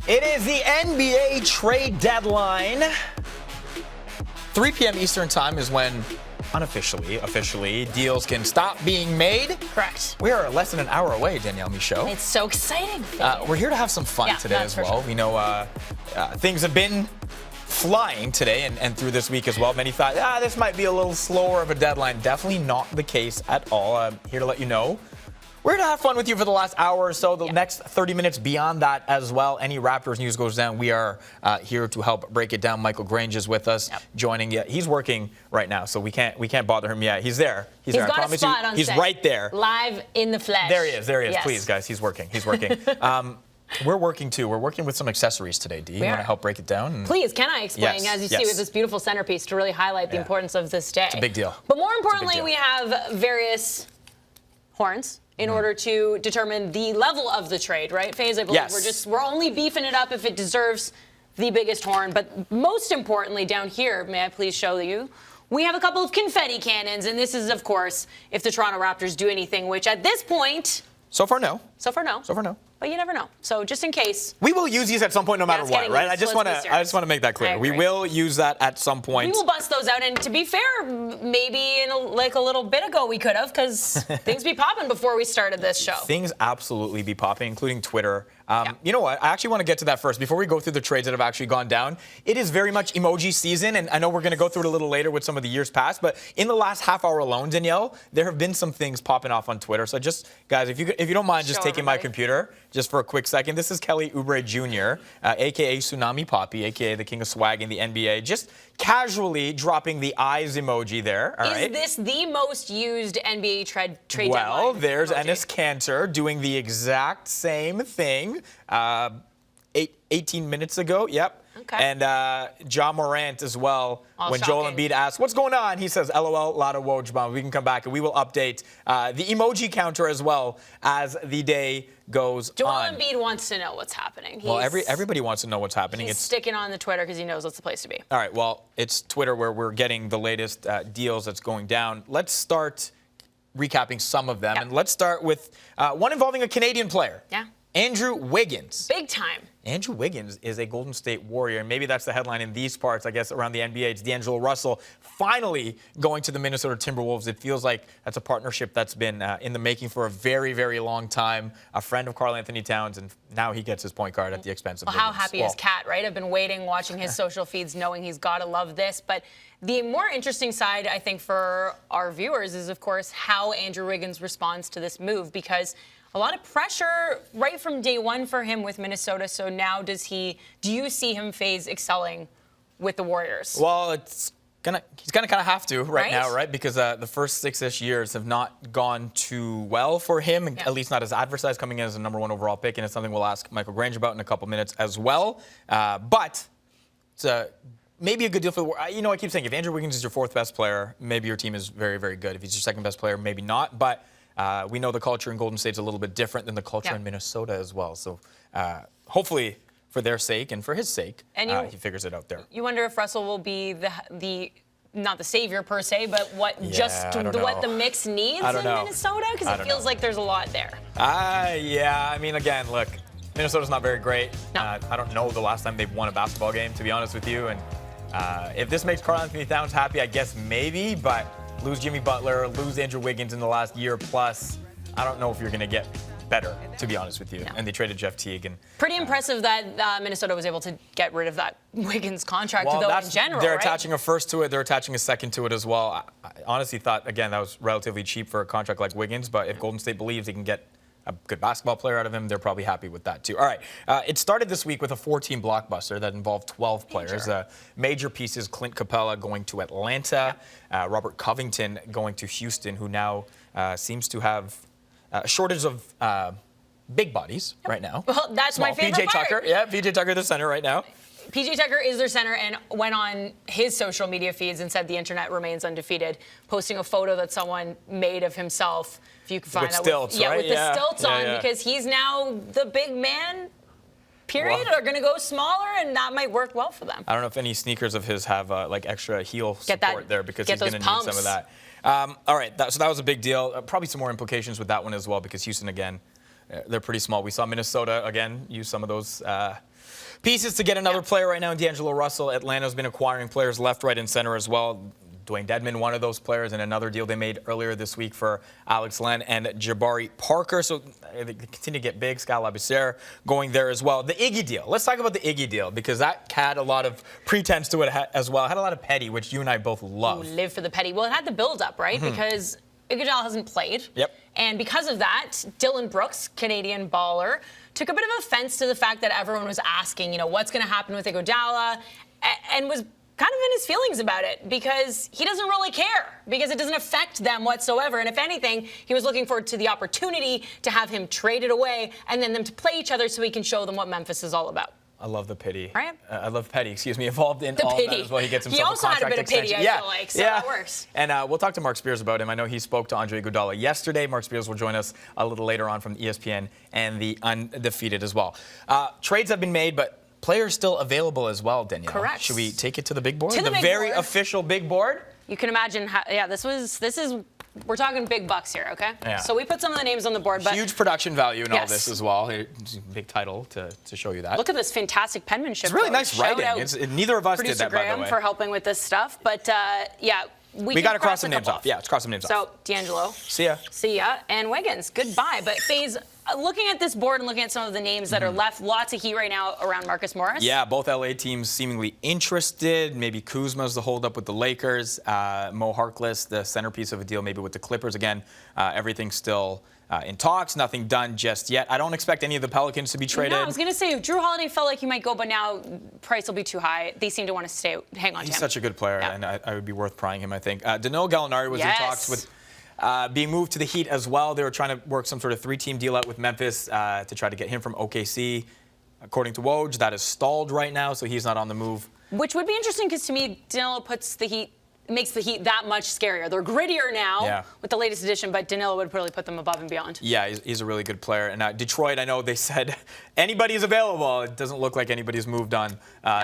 It is the NBA trade deadline. 3 p.m. Eastern time is when officially, deals can stop being made. Correct. We are less than an hour away, Danielle, Michaud. It's so exciting. We're here to have some fun today as well. Sure. We know things have been flying today and through this week as well. Many thought, this might be a little slower of a deadline. Definitely not the case at all. I'm here to let you know. We're going to have fun with you for the last hour or so, the next 30 minutes beyond that as well. Any Raptors news goes down, we are here to help break it down. Michaud Grange is with us, joining. He's working right now, so we can't bother him yet. He's there. He's there. Got a spot on he's set. right there. Live in the flesh. There he is. Yes. Please, guys, he's working. We're working too. We're working with some accessories today. Do you want to help break it down? Please, can I explain? As you see with this beautiful centerpiece to really highlight the importance of this day. It's a big deal. But more importantly, we have various horns in order to determine the level of the trade, right? Faze, I believe we're only beefing it up if it deserves the biggest horn. But most importantly, down here, may I please show you, we have a couple of confetti cannons. And this is, of course, if the Toronto Raptors do anything, which at this point... So far, no. But you never know. So just in case. We will use these at some point no matter what, right? I just want to make that clear. We will use that at some point. We will bust those out. And to be fair, maybe a little bit ago we could have, because things be popping before we started this show. Things absolutely be popping, including Twitter. You know what? I actually want to get to that first. Before we go through the trades that have actually gone down, it is very much emoji season, and I know we're going to go through it a little later with some of the years past, but in the last half hour alone, Danielle, there have been some things popping off on Twitter. So just, guys, if you don't mind just taking my computer just for a quick second. This is Kelly Oubre Jr., a.k.a. Tsunami Poppy, a.k.a. the king of swag in the NBA, just casually dropping the eyes emoji there. All right. Is this the most used NBA trade deadline? Well, there's emoji? Enes Kanter doing the exact same thing 18 minutes ago. Yep. Okay. And Ja Morant as well. When shocking. Joel Embiid asks, what's going on? He says, LOL, Lada Wojbomb. We can come back and we will update the emoji counter as well as the day goes Joel on. Embiid wants to know what's happening. Everybody wants to know what's happening. He's sticking on the Twitter because he knows that's the place to be. All right, well, it's Twitter where we're getting the latest deals that's going down. Let's start recapping some of them. And let's start with one involving a Canadian player. Yeah. Andrew Wiggins. Big time. Andrew Wiggins is a Golden State Warrior, and maybe that's the headline in these parts, I guess, around the NBA. It's D'Angelo Russell finally going to the Minnesota Timberwolves. It feels like that's a partnership that's been in the making for a very, very long time. A friend of Karl Anthony Towns, and now he gets his point guard at the expense of Wiggins. How happy is Kat, right? I've been waiting, watching his social feeds, knowing he's got to love this. But the more interesting side, I think, for our viewers is, of course, how Andrew Wiggins responds to this move, because a lot of pressure right from day one for him with Minnesota. So now do you see him excelling with the Warriors? Well, he's gonna kind of have to right now, right? Because the first 6-ish years have not gone too well for him, at least not as advertised, coming in as a number 1 overall pick, and it's something we'll ask Michaud Grange about in a couple minutes as well. But it's maybe a good deal for the I keep saying, if Andrew Wiggins is your 4th best player, maybe your team is very, very good. If he's your 2nd best player, maybe not. But we know the culture in Golden State's a little bit different than the culture in Minnesota as well. So hopefully, for their sake and for his sake, he figures it out there. You wonder if Russell will be the not the savior per se, but what the mix needs in Minnesota? Because it feels like there's a lot there. I mean, again, look, Minnesota's not very great. No. I don't know the last time they've won a basketball game, to be honest with you. And if this makes Karl Anthony Towns happy, I guess maybe, but lose Jimmy Butler, lose Andrew Wiggins in the last year plus, I don't know if you're going to get better, to be honest with you. No. And they traded Jeff Teague. And pretty impressive that Minnesota was able to get rid of that Wiggins contract, though, in general, they're attaching a first to it. They're attaching a second to it as well. I honestly thought, again, that was relatively cheap for a contract like Wiggins, but if Golden State believes they can get a good basketball player out of him, they're probably happy with that too. All right, it started this week with a 4-team blockbuster that involved 12 players. Major pieces: Clint Capella going to Atlanta, Robert Covington going to Houston, who now seems to have a shortage of big bodies right now. Well, that's my favorite part. Tucker, PJ Tucker, the center right now. PJ Tucker is their center and went on his social media feeds and said the internet remains undefeated, posting a photo that someone made of himself. If you can find that. Stilts, right? With the stilts on, because he's now the big man, period, are going to go smaller, and that might work well for them. I don't know if any sneakers of his have like extra heel support there, because he's going to need some of that. All right, so that was a big deal. Probably some more implications with that one as well, because Houston, again, they're pretty small. We saw Minnesota, again, use some of those pieces to get another player right now in D'Angelo Russell. Atlanta's been acquiring players left, right, and center as well. Dwayne Dedmon, one of those players, and another deal they made earlier this week for Alex Len and Jabari Parker. So they continue to get big. Skal Labissiere going there as well. The Iggy deal. Let's talk about the Iggy deal because that had a lot of pretense to it as well. It had a lot of petty, which you and I both love. Live for the petty. Well, it had the build-up, right? Because Iguodala hasn't played. Yep. And because of that, Dylan Brooks, Canadian baller, took a bit of offense to the fact that everyone was asking, what's going to happen with Iguodala, and was kind of in his feelings about it because he doesn't really care because it doesn't affect them whatsoever. And if anything, he was looking forward to the opportunity to have him traded away and then them to play each other so he can show them what Memphis is all about. I love the pity. Right? I love petty, involved in all of that as well. He gets himself also a contract had a bit of extension. pity, I feel like, so that works. And we'll talk to Marc Spears about him. I know he spoke to Andre Iguodala yesterday. Marc Spears will join us a little later on from ESPN and the Undefeated as well. Trades have been made, but players still available as well, Danielle. Correct. Should we take it to the big board? To the big very board. official big board? You can imagine how, we're talking big bucks here, okay? Yeah. So we put some of the names on the board, but huge production value in all this as well. Big title to show you that. look at this fantastic penmanship. It's really nice writing. Neither of us did that, Graham by the way. for helping with this stuff, but we got to cross some names off. Yeah, let's cross some names off. So D'Angelo. See ya. And Wiggins. Goodbye. But FaZe, looking at this board and looking at some of the names that are left, lots of heat right now around Marcus Morris. Yeah, both LA teams seemingly interested. Maybe Kuzma's the holdup with the Lakers. Mo Harkless, the centerpiece of a deal maybe with the Clippers. Again, everything's still in talks, nothing done just yet. I don't expect any of the Pelicans to be traded. No, I was going to say, if Drew Holiday felt like he might go, but now price will be too high. They seem to want to hang on to him. He's such a good player, and I would be worth prying him, I think. Danilo Gallinari was in talks with being moved to the Heat as well. They were trying to work some sort of 3-team deal out with Memphis to try to get him from OKC. According to Woj, that is stalled right now, so he's not on the move. Which would be interesting because, to me, Danilo makes the Heat that much scarier. They're grittier now with the latest edition, but Danilo would really put them above and beyond. Yeah, he's a really good player. And Detroit, I know they said anybody's available. It doesn't look like anybody's moved on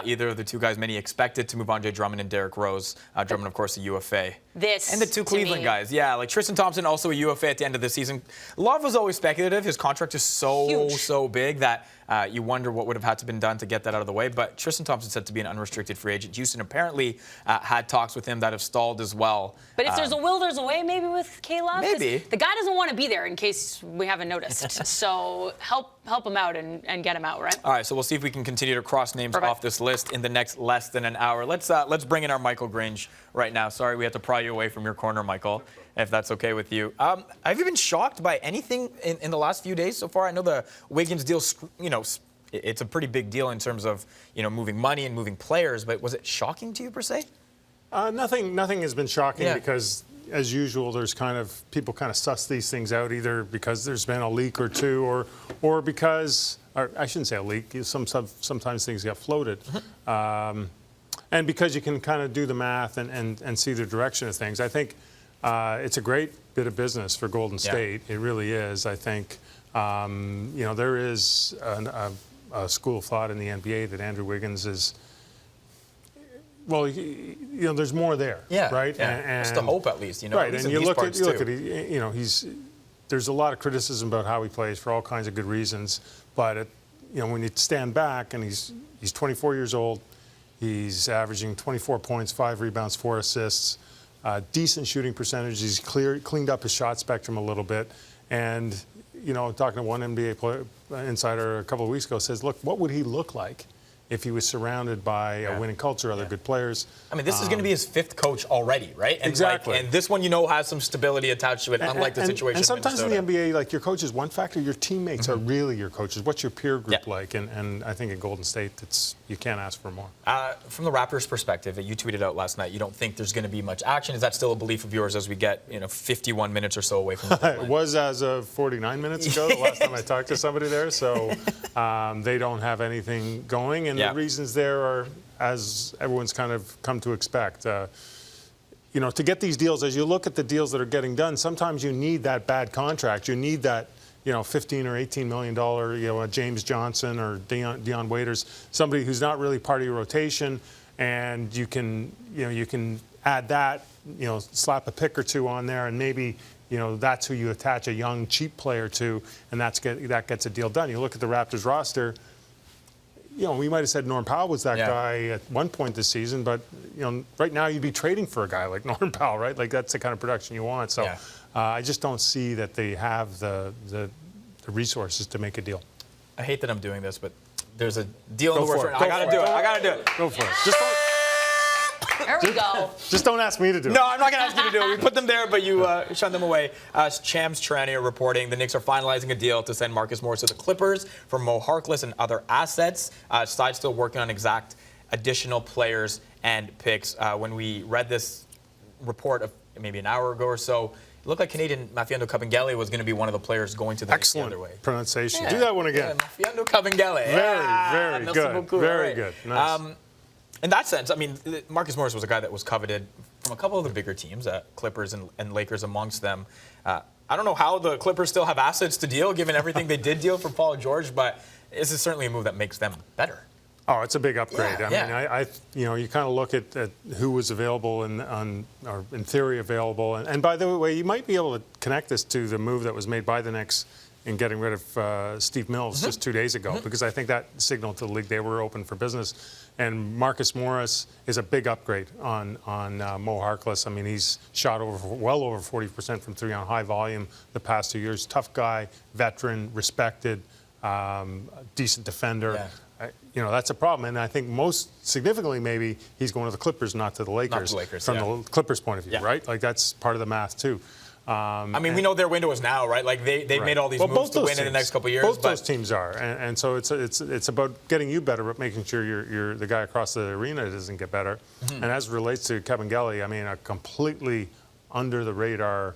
either of the two guys. Many expected to move on, Drummond and Derrick Rose. Drummond, of course, a UFA. And the two Cleveland guys. Yeah, like Tristan Thompson, also a UFA at the end of the season. Love was always speculative. His contract is so big that you wonder what would have had to been done to get that out of the way. But Tristan Thompson said to be an unrestricted free agent. Houston apparently had talks with him that have stalled as well. But if there's a will, there's a way, maybe with K-Love. Maybe. The guy doesn't want to be there in case we haven't noticed. So help him out and get him out, right? All right, so we'll see if we can continue to cross names off this list in the next less than an hour. Let's bring in our Michael Grange right now. Sorry, we have to pry you away from your corner, Michael, if that's okay with you. Have you been shocked by anything in the last few days so far? I know the Wiggins deal, it's a pretty big deal in terms of, moving money and moving players, but was it shocking to you per se? Nothing has been shocking because, as usual, there's people kind of suss these things out either because there's been a leak or two, or because, or I shouldn't say a leak. Sometimes things get floated, and because you can kind of do the math and see the direction of things. I think it's a great bit of business for Golden State. It really is. I think there is a school of thought in the NBA that Andrew Wiggins is. Well, there's more there, right? Yeah. And just the hope, at least, Right, and you look at there's a lot of criticism about how he plays for all kinds of good reasons, but when you stand back and he's 24 years old, he's averaging 24 points, 5 rebounds, 4 assists, decent shooting percentage. He's cleaned up his shot spectrum a little bit, and talking to one NBA insider a couple of weeks ago, says, look, what would he look like if he was surrounded by a winning culture, other good players? I mean, this is going to be his 5th coach already, right? And exactly. And this one, has some stability attached to it, unlike the situation And sometimes in the NBA, your coach is one factor. Your teammates are really your coaches. What's your peer group like? And I think in Golden State, you can't ask for more. From the Raptors' perspective, you tweeted out last night, you don't think there's going to be much action. Is that still a belief of yours as we get 51 minutes or so away from the deadline? It was as of 49 minutes ago, the last time I talked to somebody there. So they don't have anything going. And the reasons there are, as everyone's kind of come to expect. To get these deals, as you look at the deals that are getting done, sometimes you need that bad contract. You need that, $15 or $18 million, a James Johnson or Dion Waiters, somebody who's not really part of your rotation, and you can add that, slap a pick or two on there, and maybe, that's who you attach a young, cheap player to, and that gets a deal done. You look at the Raptors roster. we might have said Norm Powell was that guy at one point this season, but right now you'd be trading for a guy like Norm Powell, right? Like that's the kind of production you want. So I just don't see that they have the resources to make a deal. I hate that I'm doing this, but there's a deal in the works right now. I gotta do it. Go for it. Just don't. There we go. Just don't ask me to do it. No, I'm not going to ask you to do it. We put them there, but you shun them away. Shams Charania reporting the Knicks are finalizing a deal to send Marcus Morris to the Clippers for Mo Harkless and other assets. Side's still working on exact additional players and picks. When we read this report of maybe an hour ago or so, it looked like Canadian Mafiando Kabengele was going to be one of the players going to the Knicks the other way. Excellent pronunciation. Do that one again. Mafiando Kabengele. Very good. Very good. Nice. In that sense, I mean, Marcus Morris was a guy that was coveted from a couple of the bigger teams, Clippers and Lakers amongst them. I don't know how the Clippers still have assets to deal, given everything they did deal for Paul George, but this is certainly a move that makes them better. Oh, it's a big upgrade. I mean, you kind of look at who was available or in theory available, and by the way, you might be able to connect this to the move that was made by the Knicks in getting rid of Steve Mills just 2 days ago, because I think that signaled to the league they were open for business. And Marcus Morris is a big upgrade on Mo Harkless. I mean, he's shot well over 40% from three on high volume the past 2 years. Tough guy, veteran, respected, decent defender. Yeah. That's a problem. And I think most significantly, maybe he's going to the Clippers, not to the Lakers. Not to the Lakers, from the Clippers' point of view, right? Like that's part of the math too. I mean, we know their window is now, right? Like they've made all these moves to win in the next couple of years. Both those teams are, and so it's about getting you better, but making sure you're the guy across the arena doesn't get better. And as it relates to Kabengele, I mean, a completely under the radar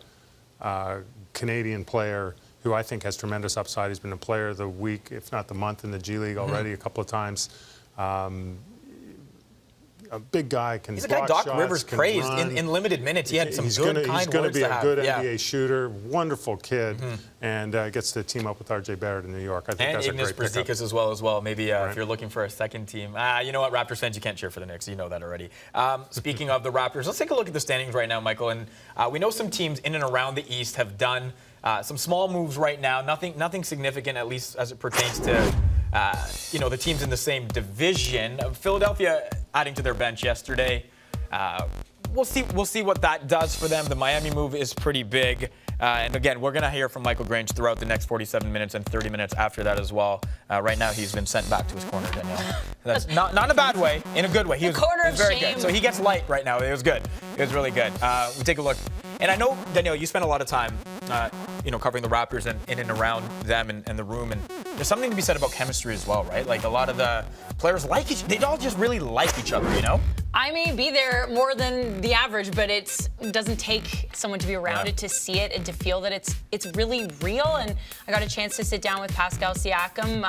Canadian player who I think has tremendous upside. He's been a player of the week, if not the month, in the G League already a couple of times. A big guy can. He's a guy Doc Rivers praised in limited minutes. He had some good, kind words to have. He's going to be a good NBA shooter. Wonderful kid, and gets to team up with R.J. Barrett in New York. I think that's a great pickup. And Ignas Brazdeikis as well. Maybe if you're looking for a second team. You know what, Raptors fans, you can't cheer for the Knicks. You know that already. Speaking of the Raptors, let's take a look at the standings right now, Michael. And we know some teams in and around the East have done some small moves right now. Nothing significant, at least as it pertains to the teams in the same division. Philadelphia adding to their bench yesterday. We'll see what that does for them. The Miami move is pretty big. And again, we're going to hear from Michael Grange throughout the next 47 minutes and 30 minutes after that as well. Right now, he's been sent back to his corner, Danielle. That's not in a bad way, in a good way. He was very good. So he gets light right now. It was good. It was really good. We take a look. And I know, Danielle, you spent a lot of time, covering the Raptors and in and around them and the room. And there's something to be said about chemistry as well, right? Like a lot of the players they all just really like each other, I may be there more than the average, but it doesn't take someone to be around it to see it and to feel that it's really real. And I got a chance to sit down with Pascal Siakam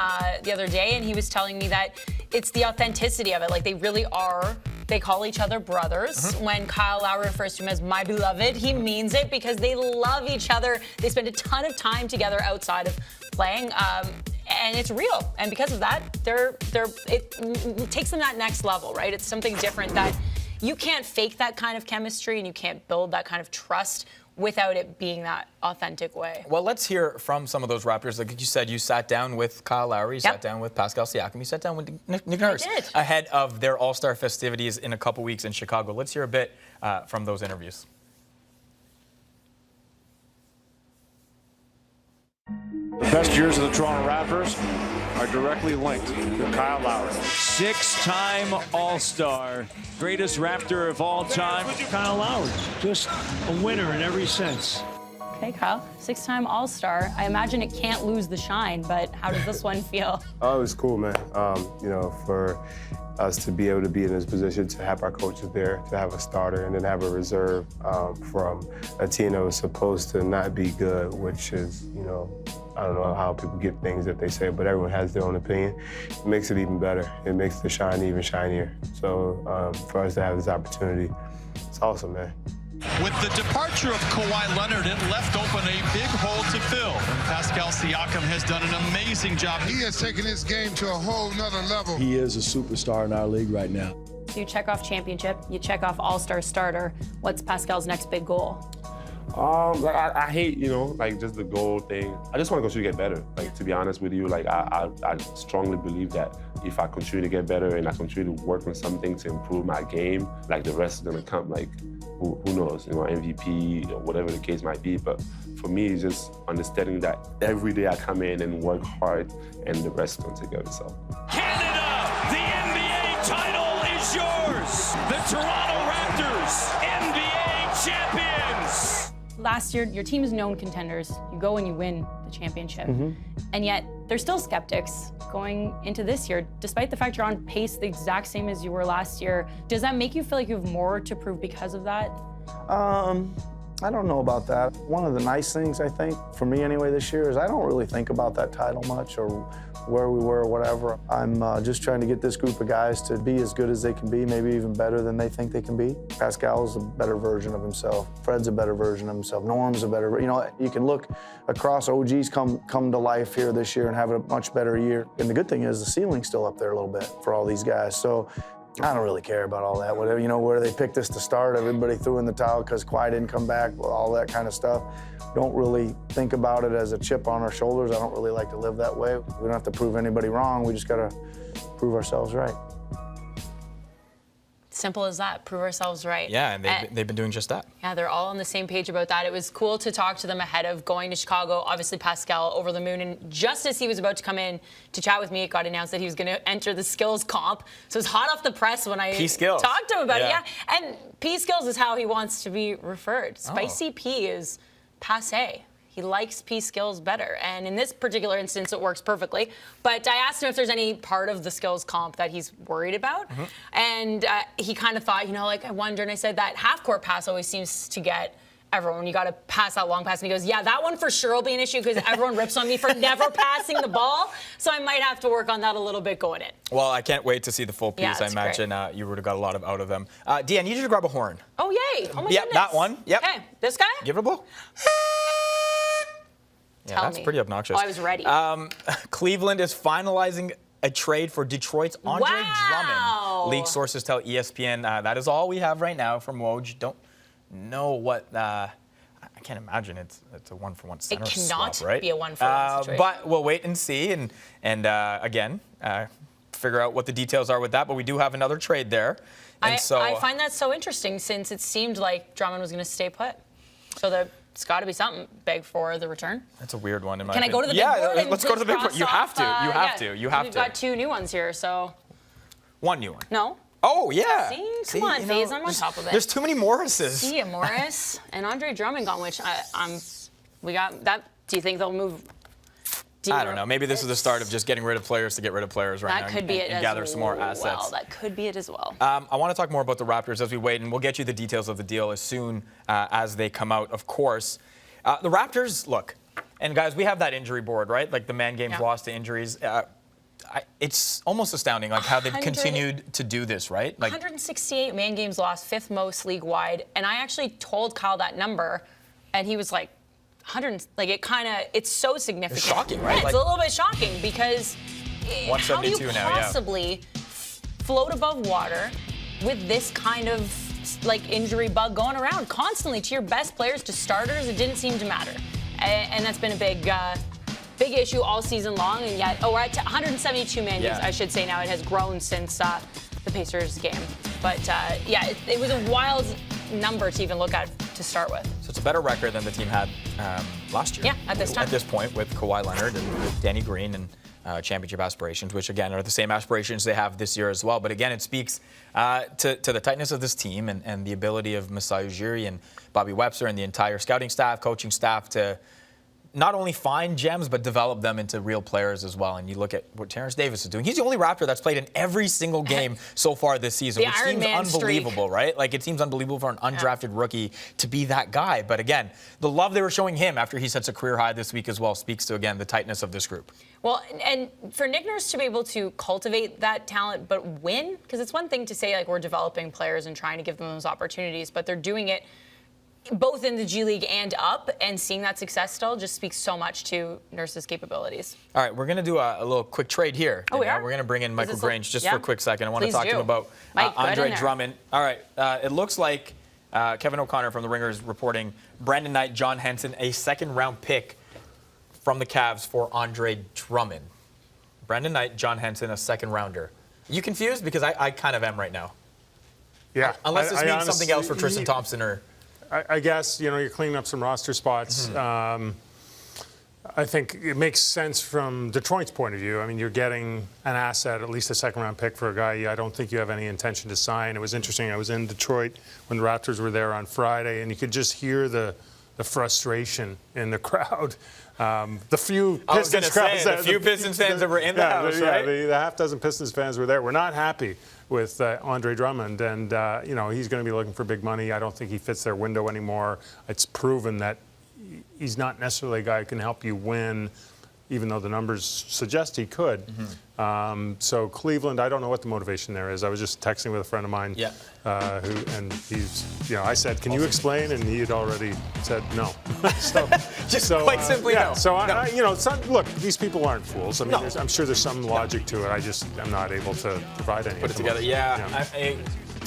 the other day, and he was telling me that it's the authenticity of it. Like they really are. They call each other brothers. When Kyle Lowry refers to him as my beloved, he means it because they love each other. They spend a ton of time together outside of playing, and it's real. And because of that, it takes them that next level, right? It's something different that you can't fake that kind of chemistry and you can't build that kind of trust without it being that authentic way. Well, let's hear from some of those Raptors. Like you said, you sat down with Kyle Lowry, you sat down with Pascal Siakam, you sat down with Nick Nurse ahead of their All-Star festivities in a couple weeks in Chicago. Let's hear a bit from those interviews. The best years of the Toronto Raptors are directly linked to Kyle Lowry. Six-time All-Star, greatest Raptor of all time. Kyle Lowry, just a winner in every sense. Okay, Kyle, six-time All-Star. I imagine it can't lose the shine, but how does this one feel? Oh, it was cool, man. For us to be able to be in this position, to have our coaches there, to have a starter, and then have a reserve from a team that was supposed to not be good, which is, I don't know how people get things that they say, but everyone has their own opinion. It makes it even better. It makes the shine even shinier. So for us to have this opportunity, it's awesome, man. With the departure of Kawhi Leonard, it left open a big hole to fill. And Pascal Siakam has done an amazing job. He has taken his game to a whole nother level. He is a superstar in our league right now. So you check off championship, you check off All-Star starter. What's Pascal's next big goal? I hate, just the goal thing. I just want to continue to get better. To be honest with you, I strongly believe that if I continue to get better and I continue to work on something to improve my game, like the rest is gonna come. Like who knows, MVP or whatever the case might be. But for me, it's just understanding that every day I come in and work hard, and the rest is gonna take care of itself. Canada, the NBA title is yours. The Toronto Raptors, NBA champions. Last year, your team is known contenders. You go and you win the championship. And yet, there's still skeptics going into this year, despite the fact you're on pace the exact same as you were last year. Does that make you feel like you have more to prove because of that? I don't know about that. One of the nice things, I think, for me anyway this year, is I don't really think about that title much or where we were or whatever. I'm just trying to get this group of guys to be as good as they can be, maybe even better than they think they can be. Pascal's a better version of himself. Fred's a better version of himself. Norm's a better, you can look across. OG's come to life here this year and have a much better year. And the good thing is the ceiling's still up there a little bit for all these guys. So I don't really care about all that. Whatever, where they picked us to start, everybody threw in the towel because Kawhi didn't come back, all that kind of stuff. Don't really think about it as a chip on our shoulders. I don't really like to live that way. We don't have to prove anybody wrong. We just got to prove ourselves right. Simple as that. Prove ourselves right. Yeah, and they've been doing just that. Yeah, they're all on the same page about that. It was cool to talk to them ahead of going to Chicago. Obviously, Pascal over the moon. And just as he was about to come in to chat with me, it got announced that he was going to enter the skills comp. So it was hot off the press when I talked to him about it. Yeah, and P skills is how he wants to be referred. Spicy P is passé. He likes P skills better. And in this particular instance, it works perfectly. But I asked him if there's any part of the skills comp that he's worried about. And he kind of thought, I wonder. And I said that half-court pass always seems to get everyone. You got to pass that long pass. And he goes, yeah, that one for sure will be an issue because everyone rips on me for never passing the ball. So I might have to work on that a little bit going in. Well, I can't wait to see the full piece. Yeah, I imagine you would have got a lot out of them. Dee, I need you to grab a horn. Oh, yay. Oh, my Yep, goodness. that one. Yep. Okay, this guy? Give it a blow. Yeah, that's pretty obnoxious. Oh, I was ready. Cleveland is finalizing a trade for Detroit's Andre Drummond. League sources tell ESPN that is all we have right now from Woj. Don't know what. I can't imagine it's a one-for-one center swap, right? It cannot be a one-for-one situation. But we'll wait and see, and again, figure out what the details are with that. But we do have another trade there. And I find that so interesting since it seemed like Drummond was going to stay put. So it's got to be something big for the return. That's a weird one in my opinion. Can I go to the big board? Yeah, let's go to the big board. You have to. You have to. You have to. We've got two new ones here, so. One new one. No. Oh, yeah. Come on, Faze, I'm on top of it. There's too many Morrises. See, Morris and Andre Drummond gone, which we got that. Do you think they'll move? I don't know. Maybe this is the start of just getting rid of players to get rid of players right now. That could be it and gather some more assets. Well, that could be it as well. I want to talk more about the Raptors as we wait, and we'll get you the details of the deal as soon as they come out, of course. The Raptors, look, and guys, we have that injury board, right? Like the man games lost to injuries. It's almost astounding, like how they've continued to do this, right? Like 168 man games lost, fifth most league-wide. And I actually told Kyle that number, and he was like, 100. Like it's so significant. It's shocking, right? Yeah, it's a little bit shocking because how do you 172 now, possibly float above water with this kind of injury bug going around constantly to your best players, to starters? It didn't seem to matter, and that's been a big issue all season long. And yet, we're at 172 man games. I should say now it has grown since the Pacers game. But it was a wild number to even look at to start with. So it's a better record than the team had last year. Yeah, at this time. At this point, with Kawhi Leonard and Danny Green and championship aspirations, which again are the same aspirations they have this year as well. But again, it speaks to the tightness of this team and the ability of Masai Ujiri and Bobby Webster and the entire scouting staff, coaching staff to not only find gems, but develop them into real players as well. And you look at what Terrence Davis is doing. He's the only Raptor that's played in every single game so far this season, which seems unbelievable, right? Like, it seems unbelievable for an undrafted rookie to be that guy. But again, the love they were showing him after he sets a career high this week as well speaks to, again, the tightness of this group. Well, and for Nick Nurse to be able to cultivate that talent but win, because it's one thing to say, like, we're developing players and trying to give them those opportunities, but they're doing it both in the G League and up, and seeing that success still just speaks so much to Nurse's capabilities. All right, we're going to do a little quick trade here. Oh, we are? We're going to bring in Michael Grange just for a quick second. I want to talk to him about Andre Drummond. All right, it looks like Kevin O'Connor from The Ringer is reporting Brandon Knight, John Henson, a second-round pick from the Cavs for Andre Drummond. Brandon Knight, John Henson, a second rounder. You confused? Because I kind of am right now. Yeah. Unless this means honestly, something else for Tristan Thompson or. I guess, you're cleaning up some roster spots. I think it makes sense from Detroit's point of view. I mean, you're getting an asset, at least a second-round pick for a guy I don't think you have any intention to sign. It was interesting. I was in Detroit when the Raptors were there on Friday, and you could just hear the frustration in the crowd. The few Pistons fans that were in the house, right? The half dozen Pistons fans were there. We're not happy with Andre Drummond, and he's going to be looking for big money. I don't think he fits their window anymore. It's proven that he's not necessarily a guy who can help you win, even though the numbers suggest he could. So Cleveland, I don't know what the motivation there is. I was just texting with a friend of mine, I said, "Can you explain?" And he had already said no. Quite simply no. So look, these people aren't fools. I mean, I'm sure there's some logic to it. I just am not able to provide any. Put it together.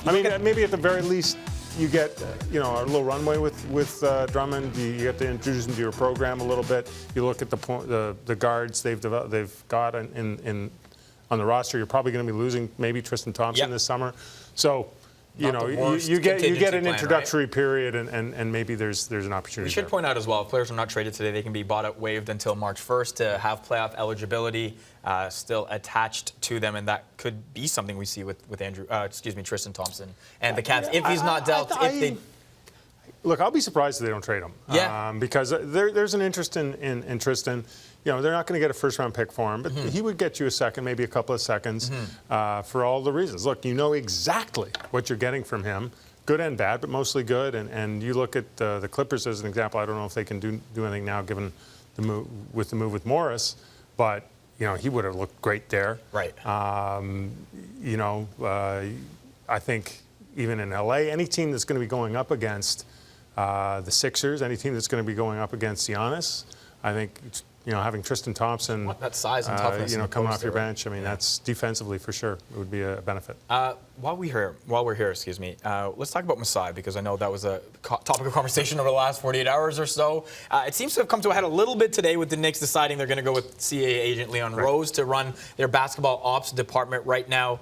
I mean, maybe at the very least, you get a little runway with Drummond. You get to introduce him to your program a little bit. You look at the guards they've got on the roster. You're probably going to be losing maybe Tristan Thompson this summer. So you get an introductory period, and maybe there's an opportunity. We should point out as well, if players are not traded today, they can be bought out, waived until March 1st to have playoff eligibility still attached to them, and that could be something we see with Tristan Thompson and the Cavs if he's not dealt. Look, I'll be surprised if they don't trade him. Because there's an interest in Tristan. They're not going to get a first-round pick for him, but he would get you a second, maybe a couple of seconds, for all the reasons. Look, you know exactly what you're getting from him, good and bad, but mostly good. And you look at the Clippers as an example. I don't know if they can do anything now, given the move with Morris, but he would have looked great there. Right. I think even in LA, any team that's going to be going up against the Sixers, any team that's going to be going up against Giannis, I think having Tristan Thompson, that size and toughness, coming off your bench, I mean, that's defensively for sure. It would be a benefit. While we're here, let's talk about Masai, because I know that was a topic of conversation over the last 48 hours or so. It seems to have come to a head a little bit today with the Knicks deciding they're going to go with CAA agent Leon Rose to run their basketball ops department right now.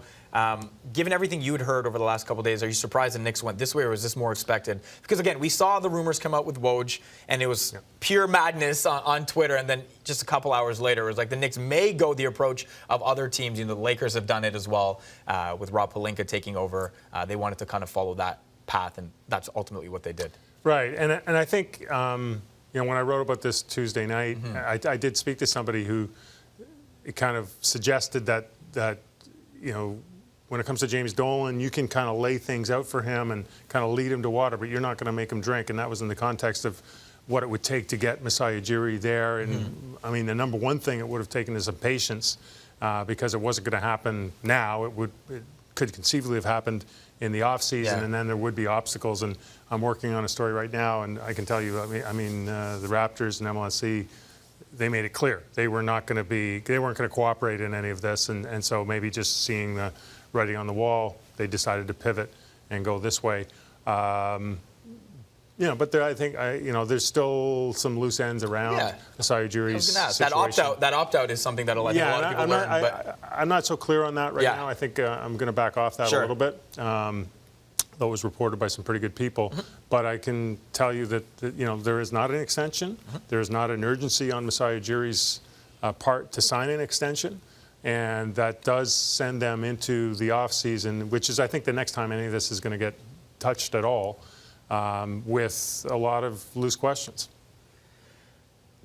Given everything you had heard over the last couple of days, are you surprised the Knicks went this way, or was this more expected? Because, again, we saw the rumors come out with Woj, and it was pure madness on Twitter, and then just a couple hours later, it was like the Knicks may go the approach of other teams. The Lakers have done it as well, with Rob Pelinka taking over. They wanted to kind of follow that path, and that's ultimately what they did. Right, and I think, when I wrote about this Tuesday night, I did speak to somebody who kind of suggested that when it comes to James Dolan, you can kind of lay things out for him and kind of lead him to water, but you're not going to make him drink. And that was in the context of what it would take to get Masai Ujiri there. And I mean, the number one thing it would have taken is some patience, because it wasn't going to happen now. It could conceivably have happened in the off season, and then there would be obstacles. And I'm working on a story right now, and I can tell you, the Raptors and MLSE, they made it clear they weren't going to cooperate in any of this, and so maybe just seeing the writing on the wall, they decided to pivot and go this way. But I think there's still some loose ends around Masai Ujiri's situation. That opt-out is something that'll let a lot of people learn. I'm not so clear on that right now. I think I'm going to back off that a little bit. Though it was reported by some pretty good people. But I can tell you that there is not an extension. There is not an urgency on Masai Ujiri's part to sign an extension. And that does send them into the offseason, which is, I think, the next time any of this is going to get touched at all, with a lot of loose questions.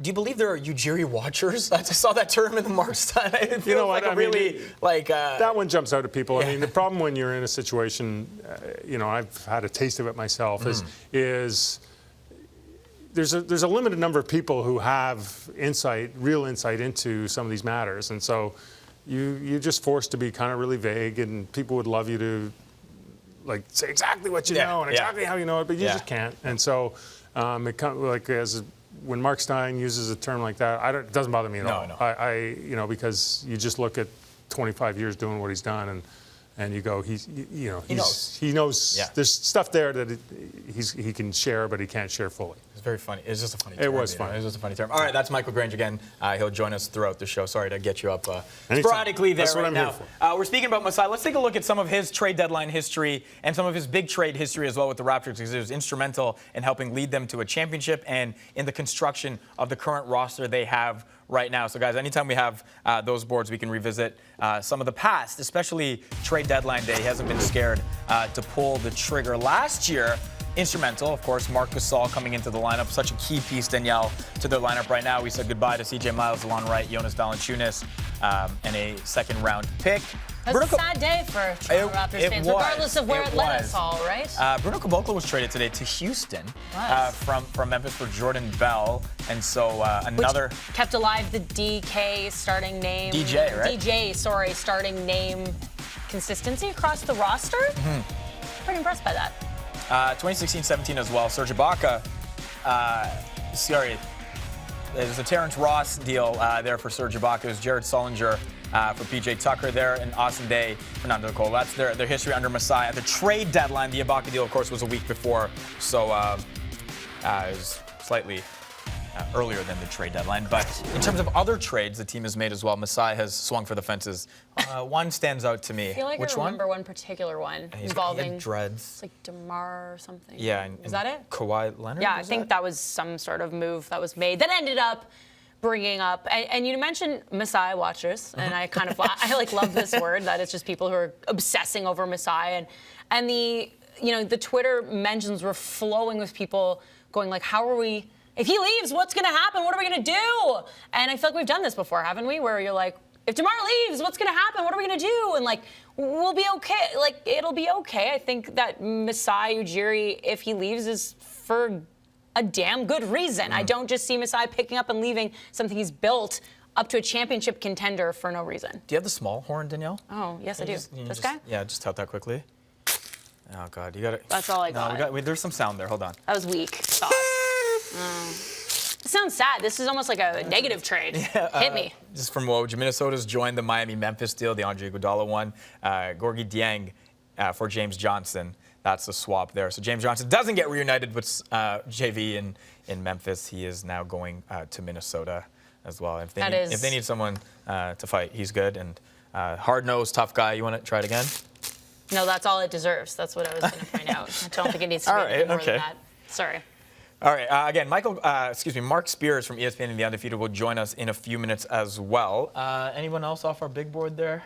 Do you believe there are Ujiri watchers? I just saw that term in the March Time. You know what? That one jumps out at people. I mean, the problem when you're in a situation, I've had a taste of it myself, is there's a limited number of people who have real insight into some of these matters, and so you're just forced to be kind of really vague, and people would love you to say exactly what you know and exactly how you know it, but you just can't. And so it comes when Mark Stein uses a term like that, it doesn't bother me at all. No. Because you just look at 25 years doing what he's done, and you go, he knows. There's stuff there that he can share, but he can't share fully. very funny. It's just a funny term. It was funny. It was just a funny term. All right, that's Michael Grange again. He'll join us throughout the show. Sorry to get you up sporadically there. That's what I'm now. here for. We're speaking about Masai. Let's take a look at some of his trade deadline history and some of his big trade history as well with the Raptors, because he was instrumental in helping lead them to a championship and in the construction of the current roster they have right now. So, guys, anytime we have those boards, we can revisit some of the past, especially trade deadline day. He hasn't been scared to pull the trigger. Last year, instrumental, of course, Marc Gasol coming into the lineup, such a key piece, Danielle, to their lineup right now. We said goodbye to C.J. Miles, Alon Wright, Jonas Valanciunas, and a second-round pick. That's a sad day for Toronto Raptors fans, regardless of where it led us all, right? Bruno Caboclo was traded today to Houston from Memphis for Jordan Bell, and so another... Which kept alive the DK starting name. DJ, right? DJ, sorry, starting name consistency across the roster. Mm-hmm. Pretty impressed by that. 2016-17 as well. Serge Ibaka, there's a Terrence Ross deal there for Serge Ibaka. It was Jared Sullinger for PJ Tucker there, and Austin Day, Fernando Cole. That's their history under Masai. At the trade deadline, the Ibaka deal, of course, was a week before, so it was slightly earlier than the trade deadline. But in terms of other trades the team has made as well, Masai has swung for the fences. One stands out to me. I feel like Which I remember one particular one involving dreads. Like DeMar or something. Yeah. Is that it? Kawhi Leonard? Yeah, I think that was some sort of move that was made that ended up bringing up, and you mentioned Masai watchers, and I kind of I love this word, that it's just people who are obsessing over Masai, and the Twitter mentions were flowing with people going like, how are we, if he leaves, what's going to happen? What are we going to do? And I feel like we've done this before, haven't we? Where you're like, if DeMar leaves, what's going to happen? What are we going to do? And like, we'll be okay. Like, it'll be okay. I think that Masai Ujiri, if he leaves, is for a damn good reason. I don't just see Masai picking up and leaving something he's built up to a championship contender for no reason. Do you have the small horn, Danielle? Oh, yes, I do. This guy? Yeah, just tout that quickly. Oh, God, you got it. That's all I got. There's some sound there. Hold on. That was weak sauce. It sounds sad. This is almost like a negative trade. Hit me. Just from Woj, Minnesota's joined the Miami-Memphis deal, the Andre Iguodala one. Gorgui Dieng for James Johnson. That's the swap there. So James Johnson doesn't get reunited with JV in Memphis. He is now going to Minnesota as well. If they need someone to fight, he's good. And hard-nosed, tough guy. You want to try it again? No, that's all it deserves. That's what I was going to point out. I don't think it needs to be more than that. Sorry. All right. Again, Marc Spears from ESPN and The Undefeated will join us in a few minutes as well. Anyone else off our big board there?